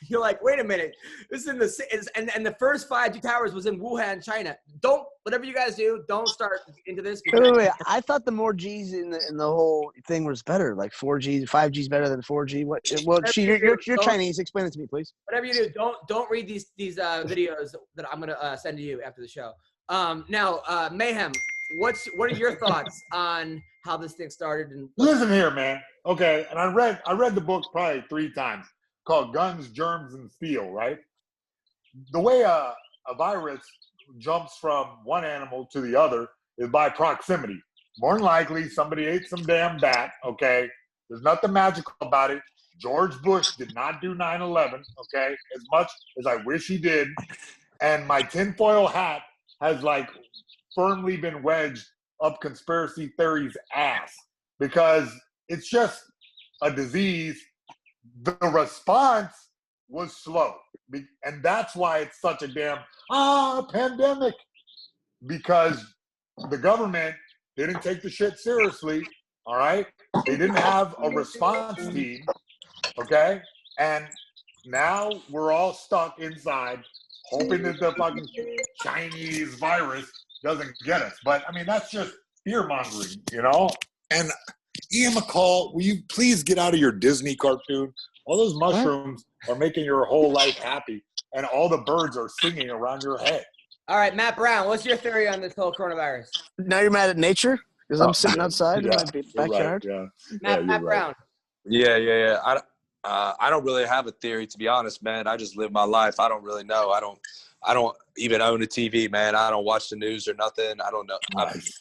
You're like, wait a minute. This is in and the first 5G towers was in Wuhan, China. Don't, whatever you guys do, don't start into this. Wait. I thought the more G's in the whole thing was better. Like 4G, 5G is better than 4G. What? Well, you're Chinese. Explain it to me, please. Whatever you do, don't read these videos that I'm gonna send to you after the show. Now, Mayhem, what are your thoughts on how this thing started? And listen here, man. Okay, and I read the book probably 3 times, called Guns, Germs, and Steel, right? The way a virus jumps from one animal to the other is by proximity. More than likely, somebody ate some damn bat, okay? There's nothing magical about it. George Bush did not do 9/11, okay? As much as I wish he did. And my tinfoil hat has, like, firmly been wedged up conspiracy theories' ass because it's just a disease. The response was slow. And that's why it's such a damn pandemic, because the government didn't take the shit seriously. All right. They didn't have a response team. Okay. And now we're all stuck inside hoping that the fucking Chinese virus doesn't get us. But I mean, that's just fear mongering, you know? And Ian McCall, will you please get out of your Disney cartoon? All those mushrooms are making your whole life happy, and all the birds are singing around your head. All right, Matt Brown, what's your theory on this whole coronavirus? Now you're mad at nature because I'm sitting outside in my backyard. Right, Matt Brown. Yeah. I don't really have a theory, to be honest, man. I just live my life. I don't really know. I don't even own a TV, man. I don't watch the news or nothing. I don't know. Nice.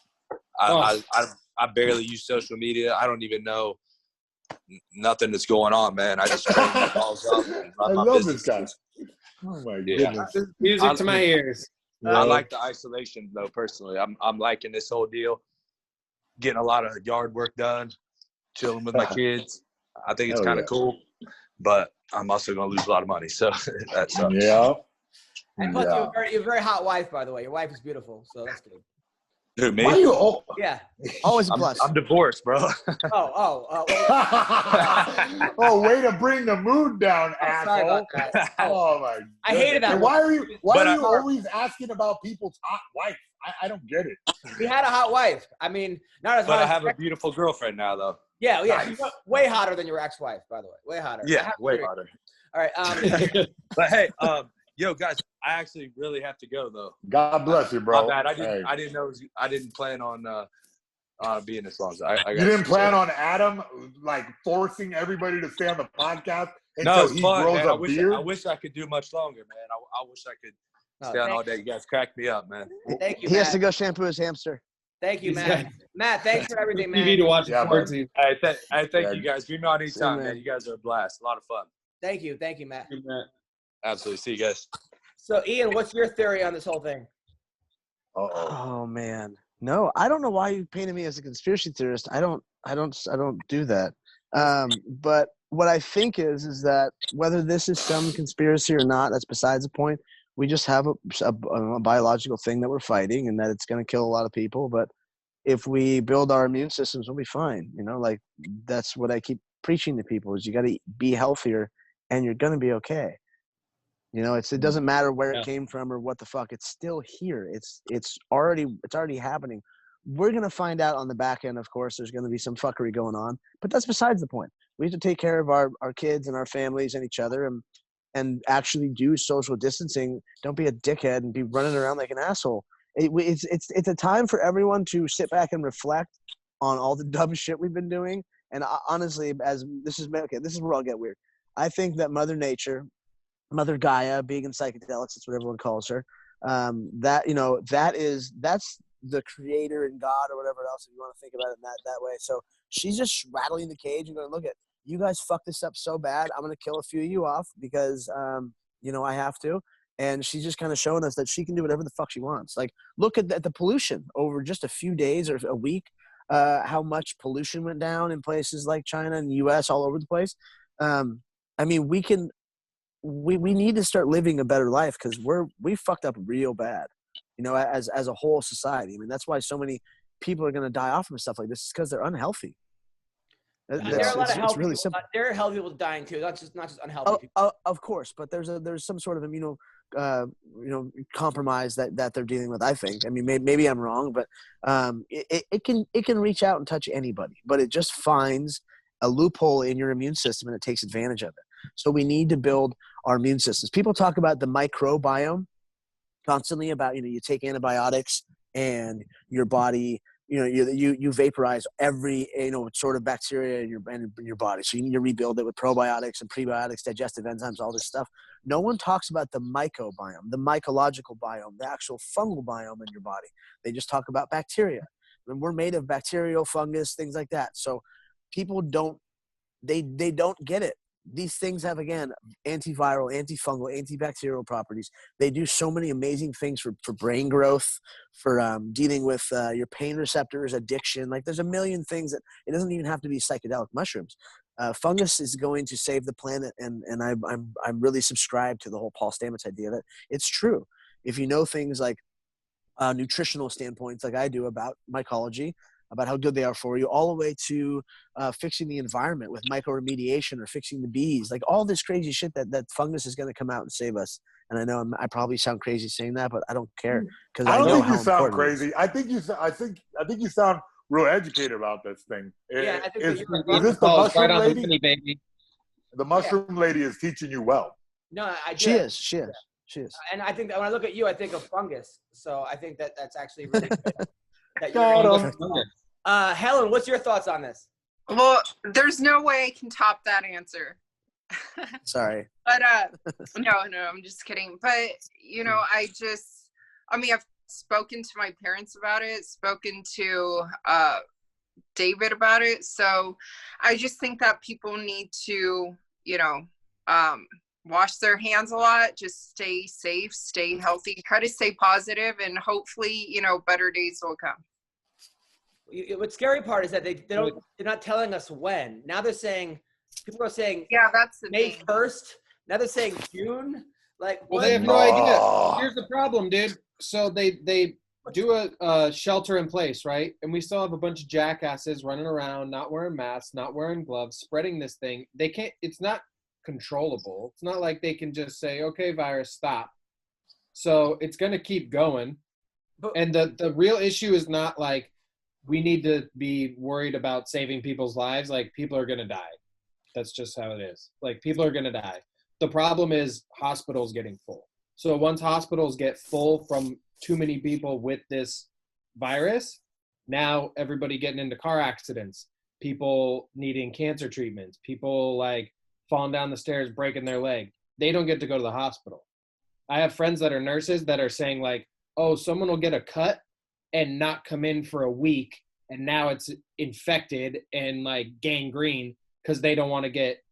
I barely use social media. I don't even know nothing that's going on, man. I just crank the balls up and run my business. This guy. Oh my goodness. Music to my ears. I like the isolation, though, personally. I'm liking this whole deal. Getting a lot of yard work done, chilling with my kids. I think it's kind of cool, but I'm also going to lose a lot of money, so that sucks. Yeah. And plus, you have a very hot wife, by the way. Your wife is beautiful, so that's good. Who, me? Why are you Yeah. Always a plus. I'm divorced, bro. Oh, way to bring the mood down, asshole. Sorry about that. Oh my goodness. I hated that. And why are you always asking about people's hot wife? I don't get it. We had a hot wife. I mean, not as hot. But I have a beautiful girlfriend now, though. Yeah. Nice. She's way hotter than your ex-wife, by the way. Way hotter. Yeah, way hotter. All right. But hey, yo, guys, I actually really have to go, though. God bless you, bro. My bad. I didn't plan on being this long. So you didn't plan on Adam like forcing everybody to stay on the podcast until he grows a beard? I wish I could do much longer, man. I wish I could stay on all day. You guys cracked me up, man. Thank you, He Matt. has to go shampoo his hamster. Thank you, Matt. Matt, thanks for everything, man. You need to watch Yeah, sports. Team. Hey, thank you guys. Bring me on anytime, man. man. You guys are a blast. A lot of fun. Thank you, Matt. Absolutely. See you guys. So, Ian, what's your theory on this whole thing? Oh man, no, I don't know why you painted me as a conspiracy theorist. I don't do that. But what I think is that whether this is some conspiracy or not, that's besides the point. We just have a biological thing that we're fighting, and that it's going to kill a lot of people. But if we build our immune systems, we'll be fine. You know, like that's what I keep preaching to people: is you got to be healthier, and you're going to be okay. You know, it doesn't matter where it came from or what the fuck. It's still here. It's already happening. We're gonna find out on the back end. Of course, there's gonna be some fuckery going on, but that's besides the point. We have to take care of our kids and our families and each other, and actually do social distancing. Don't be a dickhead and be running around like an asshole. It's a time for everyone to sit back and reflect on all the dumb shit we've been doing. And honestly, this is where I'll get weird. I think that Mother Nature, Mother Gaia, being in psychedelics, that's what everyone calls her. That's the creator and God or whatever else, if you want to think about it in that way. So she's just rattling the cage and going, look at you guys fucked this up so bad. I'm going to kill a few of you off because, I have to. And she's just kind of showing us that she can do whatever the fuck she wants. Like, look at the pollution over just a few days or a week, how much pollution went down in places like China and the U.S., all over the place. We need to start living a better life because we fucked up real bad, as a whole society. I mean, that's why so many people are going to die off from stuff like this, because they're unhealthy. There are a lot of healthy really people. simple. There are healthy people dying too. Not just unhealthy people. Of course, but there's some sort of compromise that they're dealing with. I think. I mean, maybe I'm wrong, but it can reach out and touch anybody, but it just finds a loophole in your immune system and it takes advantage of it. So we need to build our immune systems. People talk about the microbiome constantly about, you take antibiotics and your body, you vaporize every, sort of bacteria in your body. So you need to rebuild it with probiotics and prebiotics, digestive enzymes, all this stuff. No one talks about the mycobiome, the mycological biome, the actual fungal biome in your body. They just talk about bacteria. And we're made of bacterial, fungus, things like that. So people don't get it. These things have, again, antiviral, antifungal, antibacterial properties. They do so many amazing things for brain growth, for dealing with your pain receptors, addiction. Like, there's a million things that it doesn't even have to be psychedelic mushrooms. Fungus is going to save the planet, and I'm really subscribed to the whole Paul Stamets idea that it's true. If you know things like nutritional standpoints, like I do, about mycology, about how good they are for you, all the way to fixing the environment with microremediation or fixing the bees, like all this crazy shit that fungus is going to come out and save us. And I know I probably sound crazy saying that, but I don't care, because I know how important it is. I don't think you sound crazy. I think you sound real educated about this thing. Yeah, I think is this the mushroom lady? Baby. The mushroom lady is teaching you well. No, She is. And I think that when I look at you, I think of fungus. So I think that's actually really good. Helen, what's your thoughts on this? Well, there's no way I can top that answer. Sorry. But no, I'm just kidding. But I've spoken to my parents about it, spoken to David about it. So I just think that people need to, wash their hands a lot, just stay safe, stay healthy, try to stay positive, and hopefully, better days will come. What's scary part is that they're not telling us when. Now they're saying, people are saying, yeah, that's May 1st. Now they're saying June. Like, well, they have no idea. Here's the problem, dude. So they do a shelter in place, right? And we still have a bunch of jackasses running around, not wearing masks, not wearing gloves, spreading this thing. They can't. It's not controllable. It's not like they can just say, okay, virus, stop. So it's going to keep going. And the real issue is not like we need to be worried about saving people's lives. Like, people are going to die. That's just how it is. Like, people are going to die. The problem is hospitals getting full. So once hospitals get full from too many people with this virus, now everybody getting into car accidents, people needing cancer treatments, people like falling down the stairs, breaking their leg. They don't get to go to the hospital. I have friends that are nurses that are saying like, oh, someone will get a cut and not come in for a week, and now it's infected and like gangrene because they don't want to get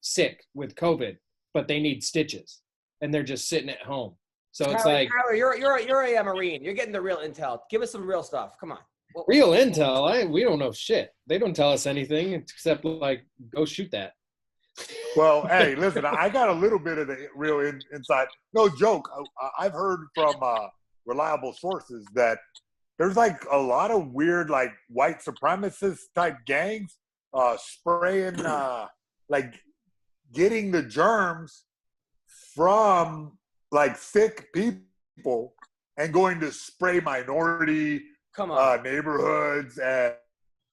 sick with COVID, but they need stitches and they're just sitting at home. So it's like, Tyler, you're a Marine. You're getting the real intel. Give us some real stuff. Come on. Real intel? We don't know shit. They don't tell us anything except like, go shoot that. Well, hey, listen, I got a little bit of the real inside. No joke. I've heard from reliable sources that there's like a lot of weird, like white supremacist type gangs spraying, like getting the germs from like sick people and going to spray minority neighborhoods. And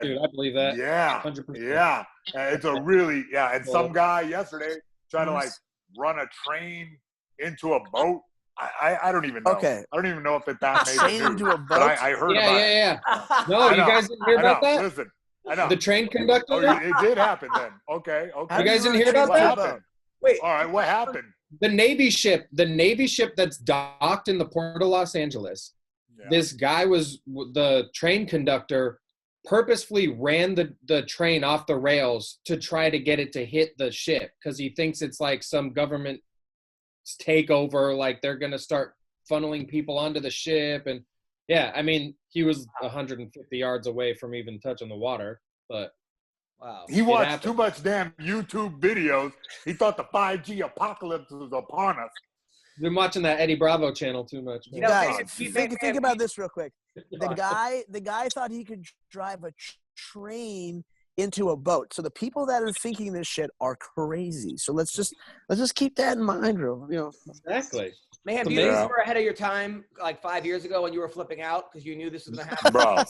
dude, I believe that. Yeah, 100%. Yeah. It's a really, and some guy yesterday tried to like run a train into a boat. I don't even know. Okay. I don't even know if that made it into a boat. But I heard about it. Yeah. No, you guys didn't hear about that? Listen, I know. The train conductor? Oh, it did happen then. Okay. You guys didn't hear about that? Happened? Wait. All right, what happened? The Navy ship that's docked in the port of Los Angeles. Yeah. This guy was the train conductor, purposefully ran the train off the rails to try to get it to hit the ship because he thinks it's like some government takeover, like they're going to start funneling people onto the ship. And yeah, I mean, he was 150 yards away from even touching the water, but wow. He watched too much damn YouTube videos. He thought the 5G apocalypse was upon us. Been watching that Eddie Bravo channel too much. You guys, think about this real quick. The guy thought he could drive a train into a boat. So the people that are thinking this shit are crazy. So let's just keep that in mind, you know. Exactly. Mayhem, do you think you were ahead of your time like 5 years ago when you were flipping out because you knew this was gonna happen? Bro,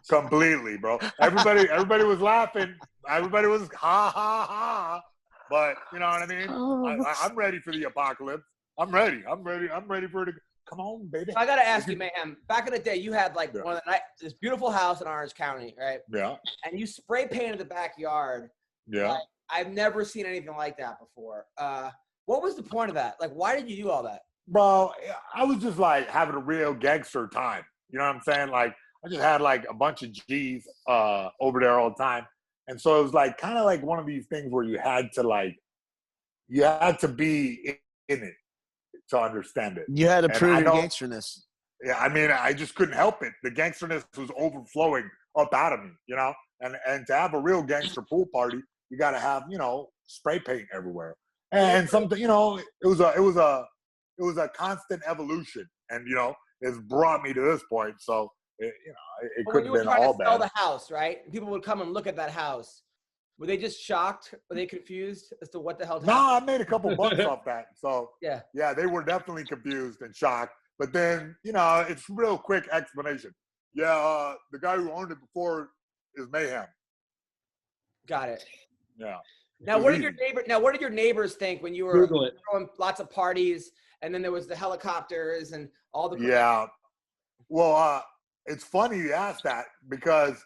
completely, bro. Everybody was laughing. Everybody was ha ha ha. But you know what I mean? I'm ready for the apocalypse. I'm ready for it to come on, baby. I gotta ask you, Mayhem. Back in the day, you had like one of this beautiful house in Orange County, right? Yeah. And you spray painted the backyard. Yeah. Like, I've never seen anything like that before. What was the point of that? Like, why did you do all that? Bro, I was just like having a real gangster time. You know what I'm saying? Like, I just had like a bunch of G's over there all the time. And so it was like kind of like one of these things where you had to be in it to understand it. You had to prove your gangsterness. Yeah, I mean, I just couldn't help it. The gangsterness was overflowing up out of me, you know? And to have a real gangster pool party, you got to have, you know, spray paint everywhere. And something, you know, it was a constant evolution, and you know, it's brought me to this point. So it couldn't have been all bad. Sell the house, right? People would come and look at that house. Were they just shocked? Were they confused as to what the hell happened? No, I made a couple bucks off that. So yeah, they were definitely confused and shocked. But then, you know, it's real quick explanation. Yeah, the guy who owned it before is Mayhem. Got it. Yeah. Now, what did your neighbors think when you were throwing lots of parties, and then there was the helicopters and all the? Yeah. Well, it's funny you asked that because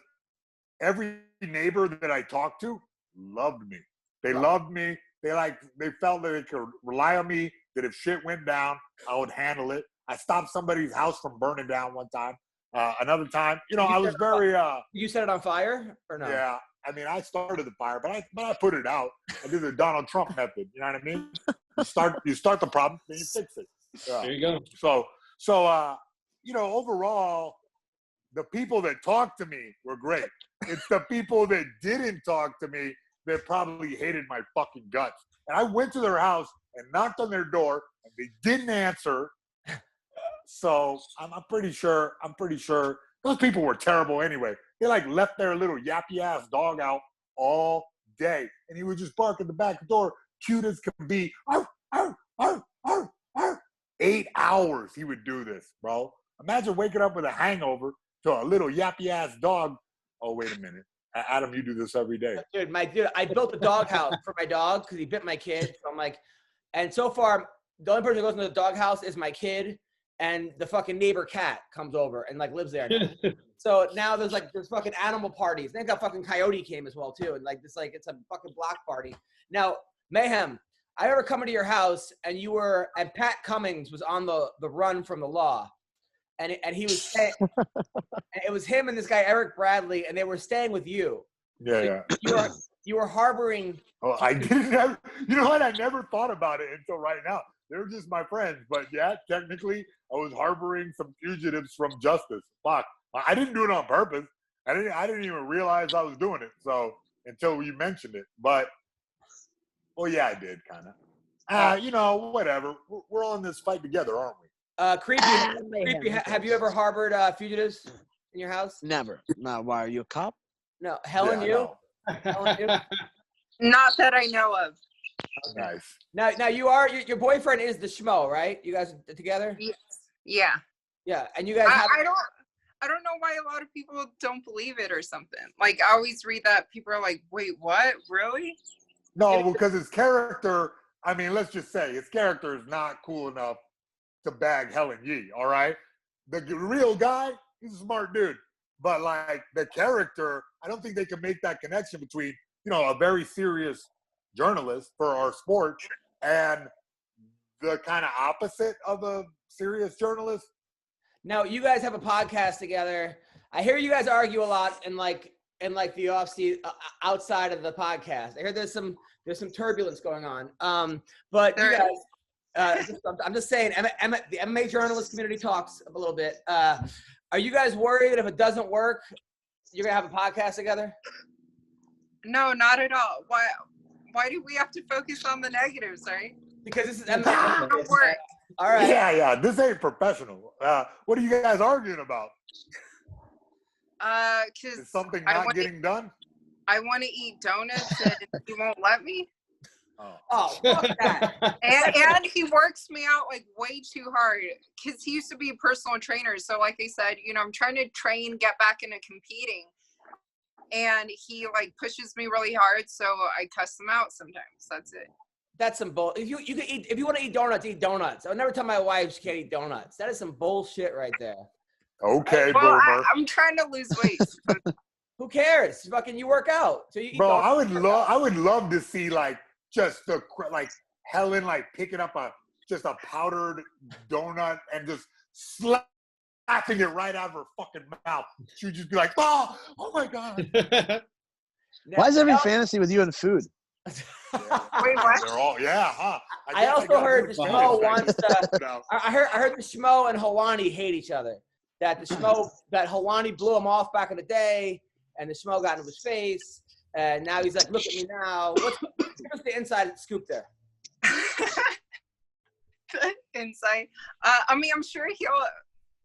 every neighbor that I talked to loved me. They loved me. They felt that they could rely on me. That if shit went down, I would handle it. I stopped somebody's house from burning down one time. Another time, you know, I was very. You set it on fire or no? Yeah. I mean, I started the fire, but I put it out. I did the Donald Trump method. You know what I mean? You start the problem, then you fix it. There you go. So you know, overall, the people that talked to me were great. It's the people that didn't talk to me that probably hated my fucking guts. And I went to their house and knocked on their door, and they didn't answer. So I'm pretty sure those people were terrible anyway. They like left their little yappy ass dog out all day, and he would just bark at the back door, cute as can be. Arr, arr, arr, arr, arr. 8 hours he would do this, bro. Imagine waking up with a hangover to a little yappy ass dog. Oh, wait a minute, Adam, you do this every day. Dude, I built a dog house for my dog because he bit my kid. So I'm like, and so far the only person who goes into the dog house is my kid. And the fucking neighbor cat comes over and like lives there now. So now there's fucking animal parties. They got fucking coyote came as well too, and like it's a fucking block party. Now, Mayhem, I remember coming to your house and Pat Cummings was on the run from the law, and he was staying, and it was him and this guy Eric Bradley, and they were staying with you. Yeah, yeah. You were harboring. Oh, I didn't. You know what? I never thought about it until right now. They were just my friends, but yeah, technically, I was harboring some fugitives from justice. Fuck, I didn't do it on purpose. I didn't even realize I was doing it. So until you mentioned it, but well, yeah, I did kind of. You know, whatever. We're all in this fight together, aren't we? Creepy. Have you ever harbored fugitives in your house? Never. No. Why are you a cop? No. Helen Yee? Helen Yee? Not that I know of. Nice. Now you are your boyfriend is the schmo, right? You guys are together? Yes. Yeah. Yeah, and you guys have. I don't know why a lot of people don't believe it or something. Like I always read that people are like, "Wait, what? Really?" No, because his character. I mean, let's just say his character is not cool enough to bag Helen Yee. All right, the real guy, he's a smart dude, but like the character, I don't think they can make that connection between a very serious journalist for our sport and the kind of opposite of a serious journalist. Now you guys have a podcast together. I hear you guys argue a lot in the off-season outside of the podcast. I hear there's some turbulence going on. But you guys, I'm just saying, the MMA journalist community talks a little bit. Are you guys worried that if it doesn't work, you're gonna have a podcast together? No, not at all. Why do we have to focus on the negatives, right? Because this is MMA. All right. Yeah. This ain't professional. What are you guys arguing about? Because is something not getting done? I want to eat donuts and he won't let me. Oh, fuck that. And he works me out like way too hard because he used to be a personal trainer. So like I said, I'm trying to train, get back into competing. And he like pushes me really hard. So I cuss him out sometimes. That's it. That's some bull. If you can eat, if you want to eat donuts. I would never tell my wife she can't eat donuts. That is some bullshit right there. Okay, well, I'm trying to lose weight. Who cares? Fucking you work out. So you eat Bro, donuts. I would love to see like just Helen like picking up a powdered donut and just slapping it right out of her fucking mouth. She would just be like, oh my God. Why is every fantasy with you and food? Wait, what? They're all, huh? I also heard the Schmo wants to. I heard the Schmo and Helwani hate each other. That the Schmo, that Helwani blew him off back in the day, and the Schmo got into his face, and now he's like, look at me now. What's the inside scoop there? The inside. I mean, I'm sure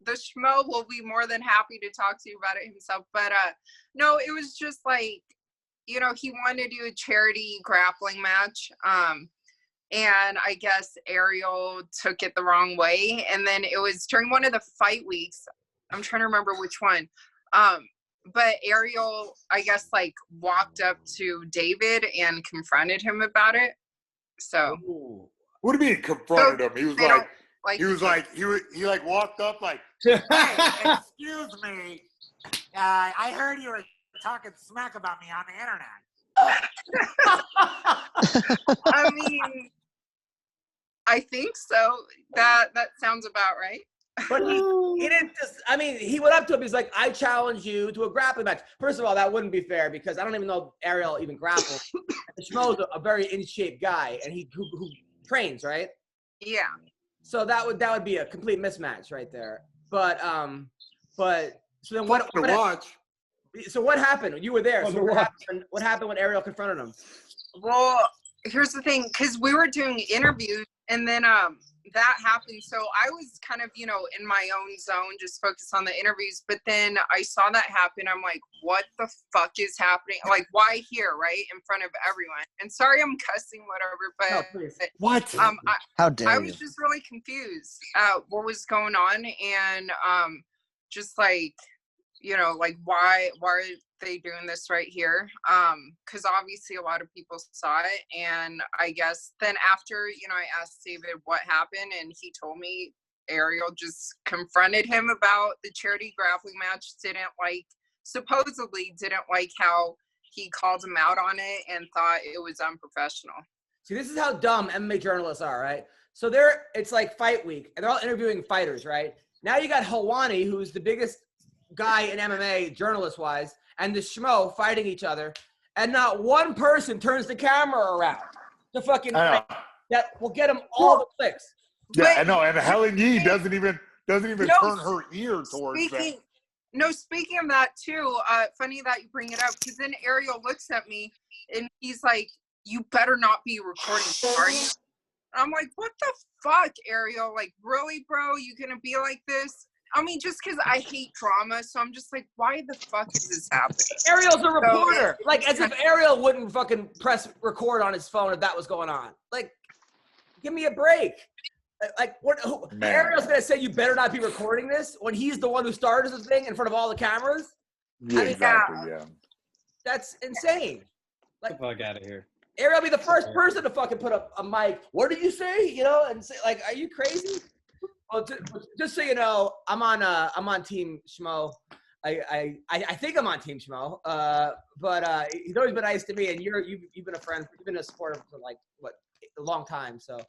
the Schmo will be more than happy to talk to you about it himself. But no, it was just like, he wanted to do a charity grappling match. And I guess Ariel took it the wrong way. And then it was during one of the fight weeks. I'm trying to remember which one. But Ariel, I guess, like walked up to David and confronted him about it. So. Ooh. What do you mean confronted him? He was he walked up like, hey, excuse me. I heard you were talking smack about me on the internet. I mean, I think so. That sounds about right. But he didn't just, I mean, he went up to him. He's like, I challenge you to a grappling match. First of all, that wouldn't be fair because I don't even know if Ariel even grappled. Schmo's a very in-shape guy, and who trains, right? Yeah. So that would be a complete mismatch right there. But so then what watch. So what happened? You were there. So what happened when Ariel confronted him? Well, here's the thing, because we were doing interviews, and then that happened. So I was kind of, in my own zone, just focused on the interviews. But then I saw that happen. I'm like, what the fuck is happening? Like, why here, right? In front of everyone. And sorry, I'm cussing, whatever. But what? How dare you? I was just really confused what was going on. And just like, like why are they doing this right here? Because obviously a lot of people saw it, and I guess then after, I asked David what happened, and he told me Ariel just confronted him about the charity grappling match, supposedly didn't like how he called him out on it and thought it was unprofessional. See, this is how dumb MMA journalists are, right? So it's like fight week, and they're all interviewing fighters, right? Now you got Helwani, who's the biggest guy in MMA journalist-wise, and the Schmo fighting each other, and not one person turns the camera around to fucking fight. That will get them all the clicks. Yeah, I know, and Helen Yee doesn't even turn her ear towards them. Speaking of that too, funny that you bring it up, because then Ariel looks at me and he's like, "You better not be recording, are you?" And I'm like, "What the fuck, Ariel? Like, really, bro? You gonna be like this?" I mean, just because I hate drama, so I'm just like, why the fuck is this happening? Ariel's a reporter. Like, as if Ariel wouldn't fucking press record on his phone if that was going on. Like, give me a break. Like, Ariel's going to say you better not be recording this when he's the one who started this thing in front of all the cameras? Yeah, exactly, yeah. That's insane. Like, get the fuck out of here. Ariel be the first person to fucking put up a mic. What did you say? And say, like, are you crazy? Well, just so you know, I'm on Team Schmo. I think I'm on Team Schmo. But he's always been nice to me, and you've been a friend. You've been a supporter for like a long time. So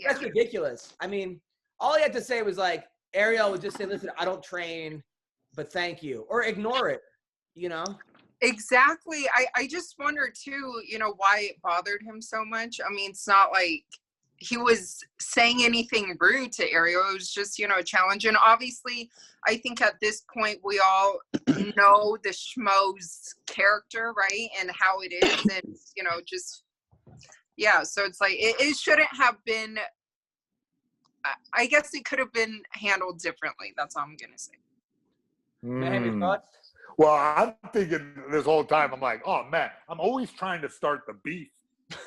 that's ridiculous. I mean, all he had to say was like, Ariel would just say, "Listen, I don't train, but thank you," or ignore it. Exactly. I just wonder too, why it bothered him so much. I mean, it's not like he was saying anything rude to Ariel. It was just, a challenge. And obviously, I think at this point, we all know the Schmo's character, right? And how it is. And, so it's like, it shouldn't have been, I guess it could have been handled differently. That's all I'm going to say. Mayhem, thoughts? Well, I'm thinking this whole time, I'm like, oh, man, I'm always trying to start the beef.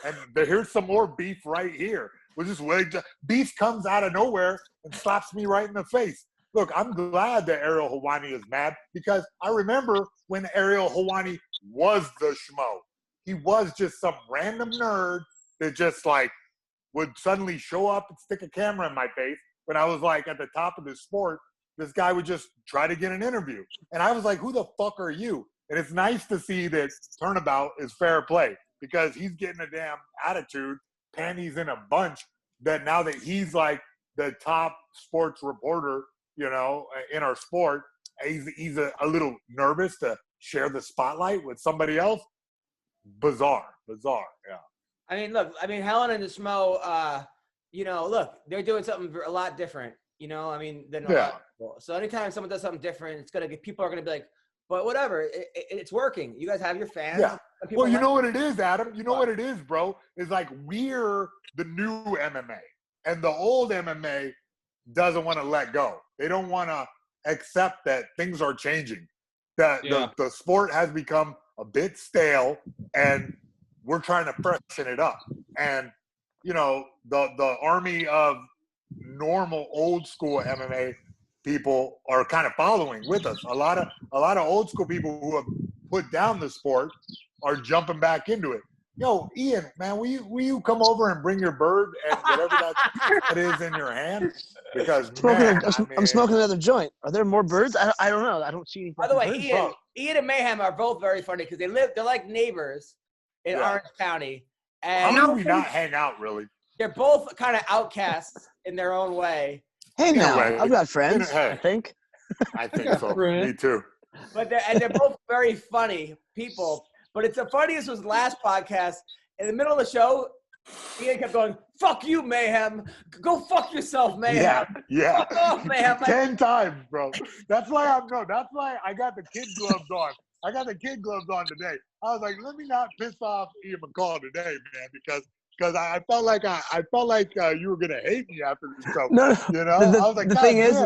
And here's some more beef right here. We're just waiting. Beef comes out of nowhere and slaps me right in the face. Look, I'm glad that Ariel Helwani is mad because I remember when Ariel Helwani was the schmo. He was just some random nerd that just like would suddenly show up and stick a camera in my face when I was like at the top of the sport. This guy would just try to get an interview. And I was like, who the fuck are you? And it's nice to see that Turnabout is fair play because he's getting a damn attitude, panties in a bunch, that now that he's like the top sports reporter, you know, in our sport, he's a little nervous to share the spotlight with somebody else. Bizarre, yeah. I mean, look, Helen and the Schmo, you know, look, they're doing something a lot different. You know, I mean, than a lot of people. So anytime someone does something different, it's gonna get people are gonna be like, but whatever, it's working. You guys have your fans. Yeah. Well, you know what it is, Adam. You know what it is, bro. It's like we're the new MMA, and the old MMA doesn't want to let go. They don't want to accept that things are changing. That the sport has become a bit stale, and we're trying to freshen it up. And you know, the army of normal old school MMA people are kind of following with us. A lot of old school people who have put down the sport are jumping back into it. Yo, Ian, man, will you come over and bring your bird and whatever that is in your hand? Because I'm smoking another joint. Are there more birds? I don't know. I don't see anything. By the way, Ian and Mayhem are both very funny because they're like neighbors in Orange County. And how do we not hang out, really? They're both kind of outcasts in their own way. Hey, now, I've got friends, I think. I think so. Me too. But they're both very funny people. But it's the funniest was last podcast. In the middle of the show, Ian kept going, fuck you, Mayhem. Go fuck yourself, Mayhem. Yeah. Fuck off, Mayhem. 10 times, bro. That's why I got the kid gloves on. I got the kid gloves on today. I was like, let me not piss off Ian McCall today, man, because I felt like you were gonna hate me after this show. No, you know, I was like, the thing is,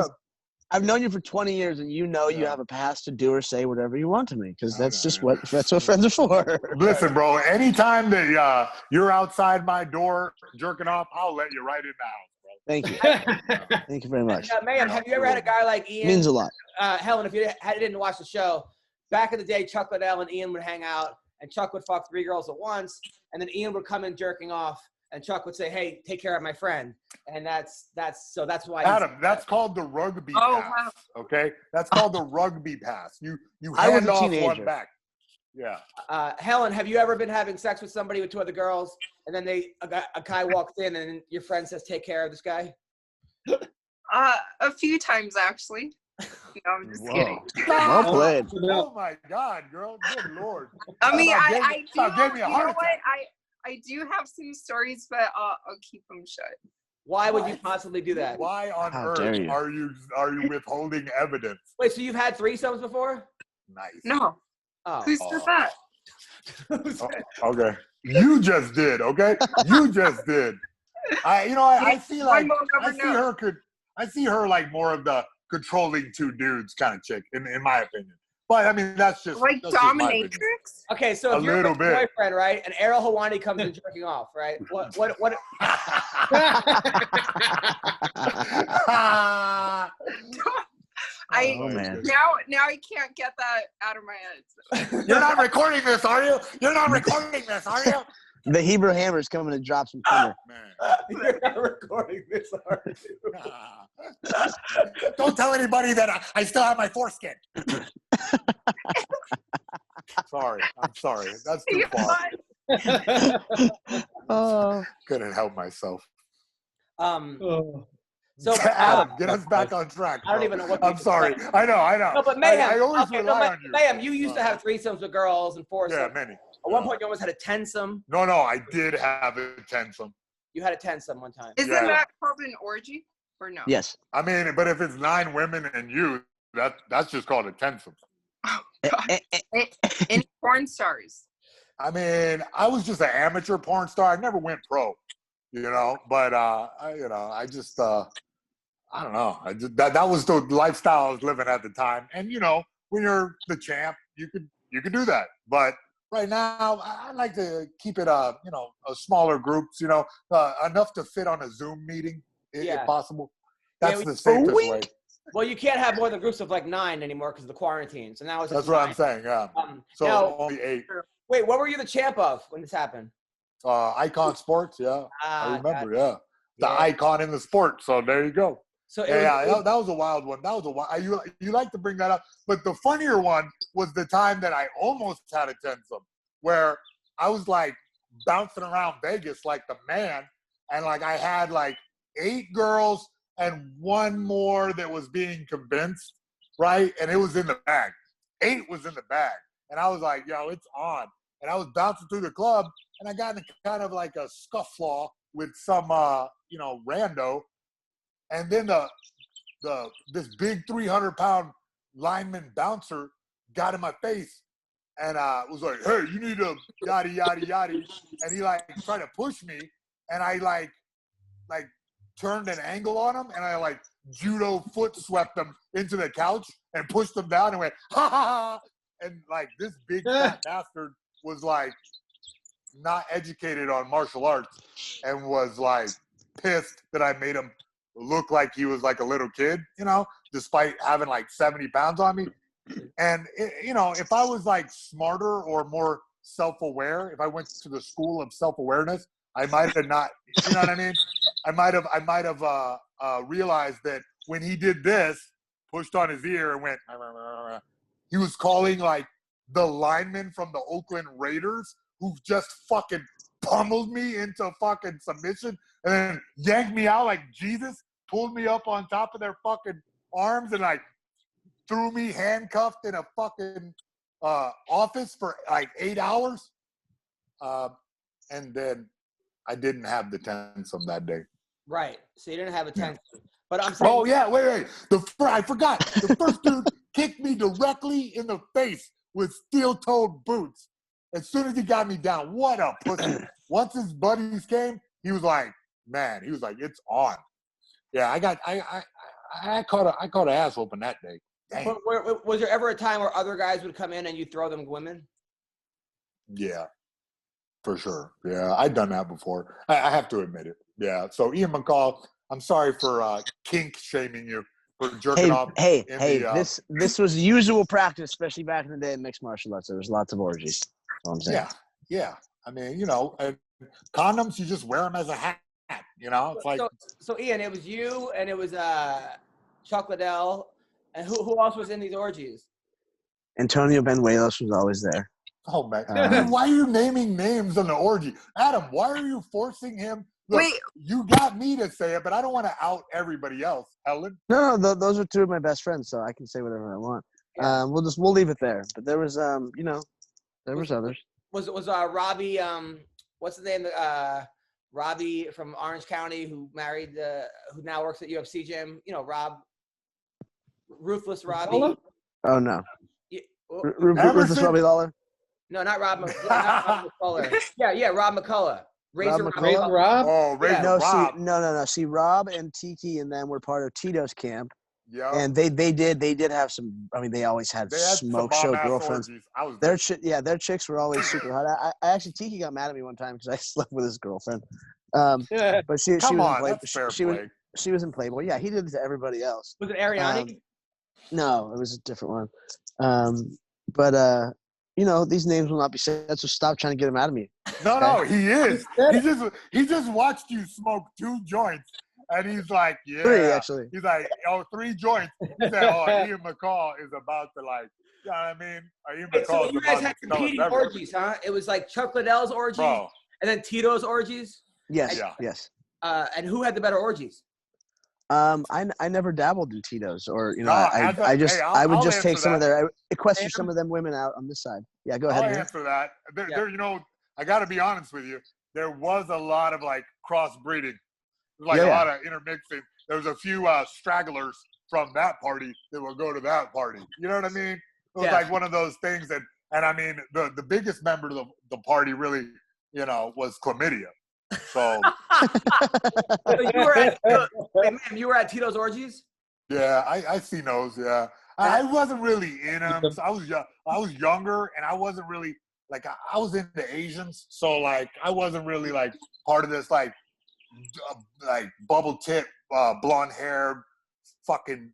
I've known you for 20 years, and you know you have a pass to do or say whatever you want to me, because that's what friends are for. Listen, bro. Anytime that you're outside my door jerking off, I'll let you right in the house, bro. Thank you. Thank you very much. Mayhem, have you ever had a guy like Ian? Means a lot. Helen, if you didn't watch the show, back in the day, Chuck Liddell and Ian would hang out, and Chuck would fuck 3 girls at once, and then Ian would come in jerking off, and Chuck would say, "Hey, take care of my friend," and that's why. Adam, that's called the rugby pass. Wow. Okay, that's called the rugby pass. You hand off one back. Yeah. Helen, have you ever been having sex with somebody with 2 other girls, and then a guy walks in, and your friend says, "Take care of this guy"? A few times actually. No, I'm just kidding. Well played. Oh my God, girl! Good Lord. I mean, I do have some stories, but I'll keep them shut. Why would you possibly do that? Why on earth are you withholding evidence? Wait, so you've had threesomes before? Nice. No. Oh. Who said that? Okay. You just did. Okay. You just did. I see her like more of the controlling 2 dudes kind of chick, in my opinion. But I mean, that's just like dominatrix. Okay, so if you're a boyfriend, right, and Ariel Helwani comes in jerking off, right? What? Now I can't get that out of my head. You're not recording this, are you? The Hebrew Hammer's coming to drop some thunder. You're not recording this, are you? Don't tell anybody that I still have my foreskin. I'm sorry. That's too far. Couldn't help myself. So Adam, get us back on track. Bro. I don't even know what. I'm sorry. I know. No, but Mayhem. I always rely on you. Mayhem, you used to have threesomes with girls and foursomes. Yeah, many. At one point, you almost had a tensome. No, I did have a tensome. You had a tensome one time. Isn't that called an orgy or no? Yes. I mean, but if it's 9 women and you, that's just called a tensome. Oh, God. Any porn stars? I mean, I was just an amateur porn star. I never went pro, But I just I don't know. That was the lifestyle I was living at the time. And when you're the champ, you could do that. But right now, I like to keep it, a smaller groups, enough to fit on a Zoom meeting if possible. That's the safest way. Well, you can't have more than groups of like 9 anymore because of the quarantine. So now it's just That's what I'm saying. Yeah. So now, only 8. Wait, what were you the champ of when this happened? Icon Sports. Yeah, I remember. Yeah, the icon in the sport. So there you go. So that was a wild one. That was a wild. You like to bring that up, but the funnier one was the time that I almost had a tensum, where I was like bouncing around Vegas like the man, and like I had like 8 girls and 1 more that was being convinced, right? And it was in the bag. 8 was in the bag, and I was like, yo, it's on. And I was bouncing through the club, and I got in kind of like a scufflaw with some, rando. And then this big 300-pound lineman bouncer got in my face and was like, hey, you need to yada, yada, yada. And he like tried to push me, and I like turned an angle on him, and I like judo foot swept him into the couch and pushed him down and went, ha, ha, ha. And like this big fat bastard was like not educated on martial arts and was like pissed that I made him look like he was like a little kid, despite having like 70 pounds on me. And, if I was like smarter or more self-aware, if I went to the school of self-awareness, I might have not, you know what I mean? I might have realized that when he did this, pushed on his ear and went, he was calling like the lineman from the Oakland Raiders who just fucking pummeled me into fucking submission and then yanked me out like Jesus, pulled me up on top of their fucking arms and like threw me handcuffed in a fucking office for like 8 hours. And then I didn't have the tensum that day. Right. So you didn't have a tensum. But I'm saying. Oh, yeah. Wait. I forgot. The first dude kicked me directly in the face with steel-toed boots. As soon as he got me down, what a pussy. Once his buddies came, he was like, it's on. Yeah, I caught an ass whooping that day. Damn. Was there ever a time where other guys would come in and you throw them women? Yeah, for sure. Yeah, I've done that before. I have to admit it. Yeah. So Ian McCall, I'm sorry for kink shaming you for jerking off. This was usual practice, especially back in the day in mixed martial arts. There was lots of orgies. That's all I'm saying. Yeah. I mean, condoms, you just wear them as a hat. It's like. So Ian, it was you and it was Chuck Liddell, and who else was in these orgies? Antonio Benuelos was always there. Oh man! Why are you naming names on the orgy, Adam? Why are you forcing him? Look, wait, you got me to say it, but I don't want to out everybody else. Helen? No, those are 2 of my best friends, so I can say whatever I want. Yeah. We'll leave it there. But there was there was others. Was Robbie? What's his name? Robbie from Orange County, who married who now works at UFC gym. Ruthless Robbie. Oh no. Ruthless Robbie Lawler. No, not Rob McCullough. Yeah, Rob McCullough. Razor Rob. Oh, Razor Rob. No. See, Rob and Tiki and them were part of Tito's camp. Yeah. And they did have some. I mean, they always had smoke show girlfriends. Their chicks were always super hot. I actually, Tiki got mad at me one time because I slept with his girlfriend. But she was in Playboy. Yeah, he did it to everybody else. Was it Ariane? No, it was a different one. These names will not be said, so stop trying to get him out of me. No, he is. He just watched you smoke 2 joints, and he's like, 3 actually. He's like, 3 joints. He said, Ian McCall is about to like, you know what I mean? Ian McCall so you guys had competing orgies, huh? It was like Chuck Liddell's orgies, and then Tito's orgies. Yes. And who had the better orgies? I never dabbled in Tito's, or I would just take some of their equester some of them women out on this side. Yeah, go ahead. I'll answer that. There, I got to be honest with you. There was a lot of like crossbreeding, a lot of intermixing. There was a few stragglers from that party that will go to that party. You know what I mean? It was like one of those things that, and I mean, the biggest member of the party really, was chlamydia. So you were at Tito's orgies? Yeah, I see those. Yeah, I wasn't really in them. So I was younger, and I wasn't really like I was into Asians, so like I wasn't really like part of this like bubble tip, blonde hair, fucking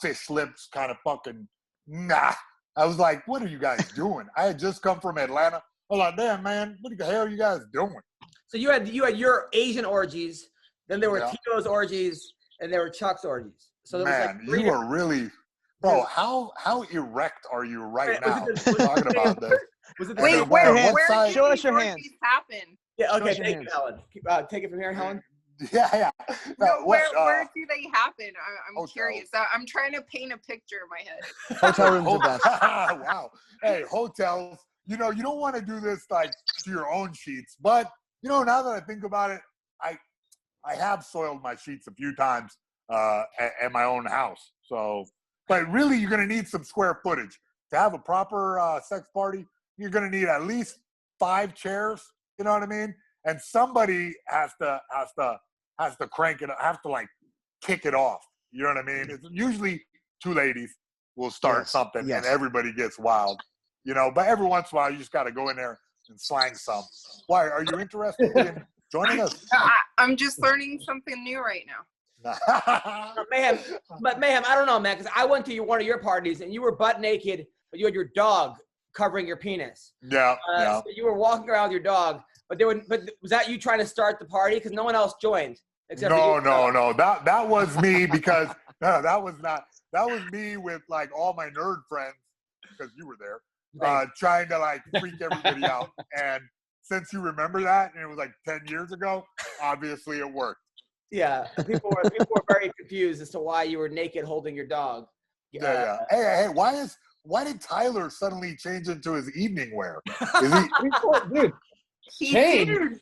fish lips kind of fucking nah. I was like, what are you guys doing? I had just come from Atlanta. I was like, damn man, what the hell are you guys doing? So you had your Asian orgies, then there were Tito's orgies, and there were Chuck's orgies. So there was like you are really, bro. How erect are you right now talking about this? Wait, where show us your hands. Happen? Yeah, okay, thank you, Helen. Take it from here, Helen. Yeah. Where do they happen? I'm curious. I'm trying to paint a picture in my head. Hotel rooms are best. Wow. Hey, hotels. You know, you don't want to do this like to your own sheets, but you know, now that I think about it, I have soiled my sheets a few times at my own house. So, but really, you're going to need some square footage to have a proper sex party. You're going to need at least 5 chairs. You know what I mean? And somebody has to crank it, have to like kick it off. You know what I mean? It's usually 2 ladies will start something and everybody gets wild. You know, but every once in a while you just got to go in there and slang some. Why are you interested in joining us? I'm just learning something new right now. Mayhem, I don't know, man, because I went to one of your parties and you were butt naked, but you had your dog covering your penis. Yeah. So you were walking around with your dog, but was that you trying to start the party? Because no one else joined. Except no. That was me because that was me with like all my nerd friends because you were there. Trying to like freak everybody out. And since you remember that, and it was like 10 years ago, obviously it worked. Yeah, people were very confused as to why you were naked holding your dog. Yeah. Hey, why did Tyler suddenly change into his evening wear? Is he? Dude, change.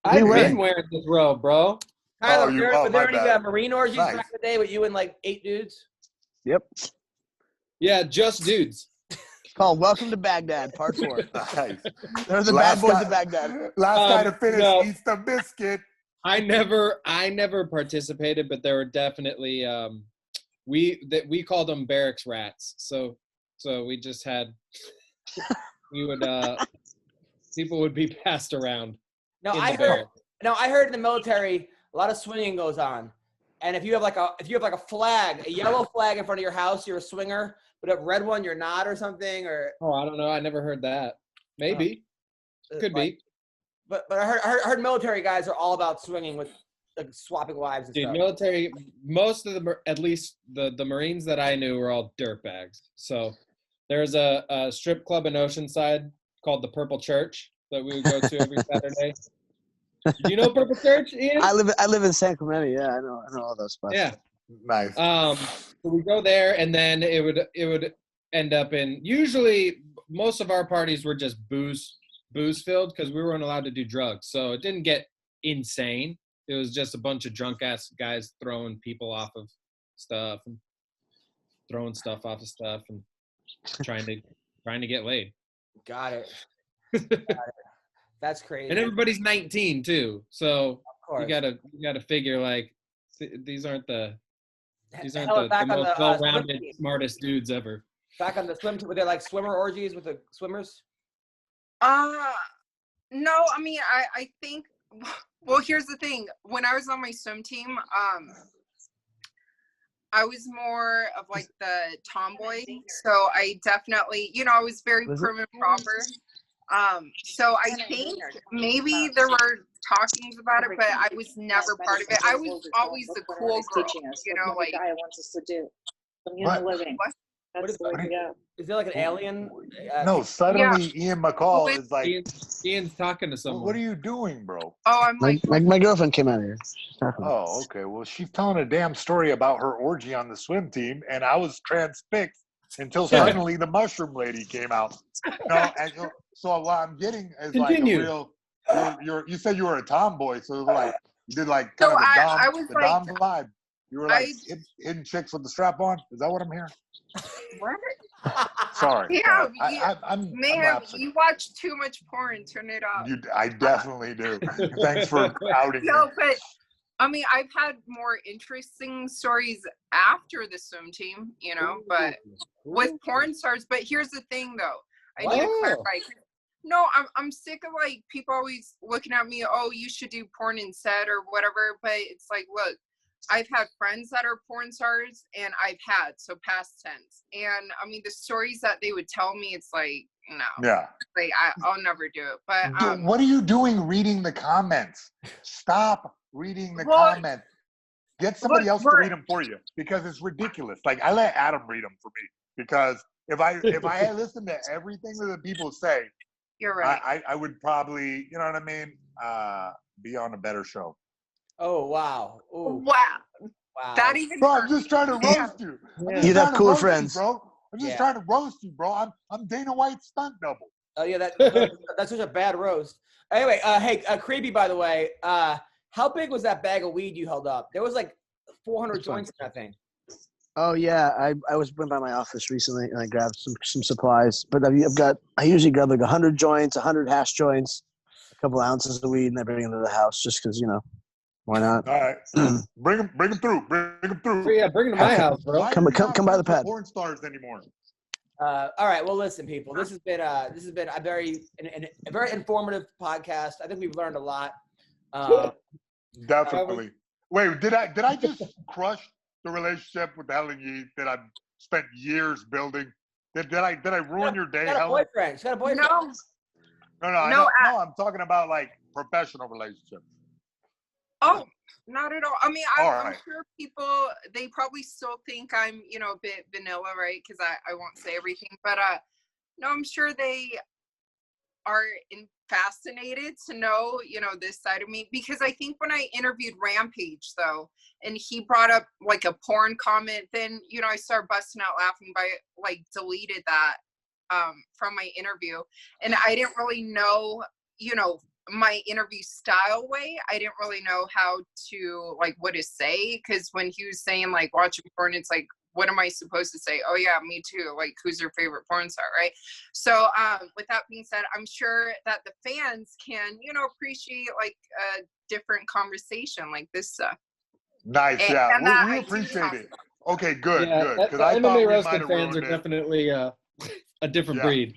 I've been wearing this robe, bro. Tyler, were there any marine orgies back in the day with you and like 8 dudes? Yep. Yeah, just dudes. Called Welcome to Baghdad, Part 4. Nice. They're the bad boys of Baghdad. Last guy to finish eats the biscuit. I never participated, but there were definitely we called them barracks rats. So we just had people would be passed around. I heard in the military a lot of swinging goes on, and if you have like a flag, a yellow flag in front of your house, you're a swinger. But a red one, you're not, or something, or I don't know. I never heard that. Maybe could be. But I heard military guys are all about swinging with like swapping wives. And stuff. Military. Most of at least the Marines that I knew were all dirtbags. So there's a strip club in Oceanside called the Purple Church that we would go to every Saturday. Do you know Purple Church, Ian? I live in San Clemente. Yeah, I know all those spots. Yeah. Nice. So we go there, and then it would end up in, usually most of our parties were just booze filled because we weren't allowed to do drugs. So it didn't get insane. It was just a bunch of drunk ass guys throwing people off of stuff and throwing stuff off of stuff and trying to get laid. Got it. That's crazy. And everybody's 19 too, so you gotta figure like these aren't the most well-rounded, smartest dudes ever. Back on the swim team, were there like swimmer orgies with the swimmers? No, I mean, I think, well, here's the thing. When I was on my swim team, I was more of like the tomboy. So I definitely, I was very prim and proper. So I think maybe there were talkings about it, but I was never part of it. I was always the cool girl, like. The guy wants us to do. Communal living. That's the way to go. Is there like an alien? No, suddenly Ian McCall is like. Ian's talking to someone. What are you doing, bro? Oh, I'm like. My girlfriend came out here. Oh, okay. Well, she's telling a damn story about her orgy on the swim team, and I was transfixed until suddenly the mushroom lady came out. So what I'm getting is Continue. Like a real. You said you were a tomboy, so like you did like kind of the dom vibe. You were like hitting chicks with the strap on. Is that what I'm hearing? What? Sorry. Yeah, I'm you watch too much porn. Turn it off. I definitely do. Thanks for outing me. No, but I mean, I've had more interesting stories after the swim team, you know, but with porn stars. But here's the thing, though. I need to clarify. No, I'm sick of like people always looking at me. Oh, you should do porn instead or whatever. But it's like, look, I've had friends that are porn stars, and I've had past tense. And I mean, the stories that they would tell me, it's like, no. Yeah. Like I'll never do it. But what are you doing reading the comments? Stop reading the comments. Get somebody else to read them for you, because it's ridiculous. Like, I let Adam read them for me, because if I listen to everything that the people say, you're right. I would probably, you know what I mean, be on a better show. Oh, wow. Ooh. Wow. That even bro, I'm just trying to roast you. You'd have cool friends. Bro. I'm just trying to roast you, bro. I'm Dana White's stunt double. Oh, yeah, that's such a bad roast. Anyway, hey, Creepy, by the way, how big was that bag of weed you held up? There was like 400 joints in that thing. Oh yeah, I went by my office recently and I grabbed some supplies. But I usually grab like 100 joints, 100 hash joints, a couple ounces of weed, and I bring them to the house just because, you know, why not? All right, bring them through. Yeah, bring them to my house, bro. Come by the pad. Porn stars anymore. All right. Well, listen, people. This has been a very informative podcast. I think we've learned a lot. Definitely. Wait, did I just crush the relationship with Helen Yee that I've spent years building? Did I ruin your day, Helen? She's got a boyfriend. No, I'm talking about like professional relationships. Oh, not at all. I mean, I'm right. sure people, they probably still think I'm, you know, a bit vanilla, right? Because I won't say everything. But no, I'm sure they are fascinated to know, you know, this side of me. Because I think when I interviewed Rampage, though, and he brought up like a porn comment, then, you know, I started busting out laughing by like deleted that from my interview. And I didn't really know, you know, my interview style way. I didn't really know how to like what to say, because when he was saying like watching porn, it's like, what am I supposed to say? Oh yeah, me too. Like, who's your favorite porn star, right? So with that being said, I'm sure that the fans can, you know, appreciate like a different conversation like this stuff. Nice, and we appreciate it. Okay, good. Because I thought MMA Roasted fans are definitely a different breed.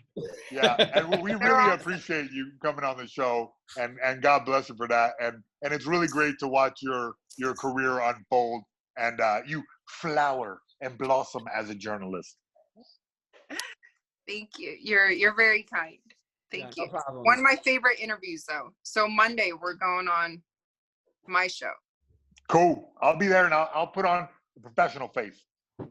Yeah, and we really appreciate you coming on the show, and God bless you for that. And it's really great to watch your career unfold, and you flower and blossom as a journalist. Thank you. You're very kind. Thank you. No problem. One of my favorite interviews, though. So Monday we're going on my show. Cool. I'll be there, and I'll put on the professional face.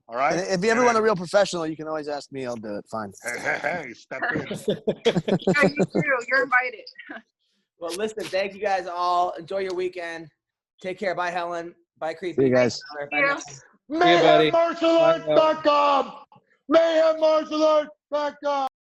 All right. And if you ever want a real professional, you can always ask me. I'll do it. Fine. Hey, step in. Yeah, you too. You're invited. Well, listen. Thank you guys all. Enjoy your weekend. Take care. Bye, Helen. Bye, Creepy. See you guys. Yeah. MayhemMartialArts.com. MayhemMartialArts.com.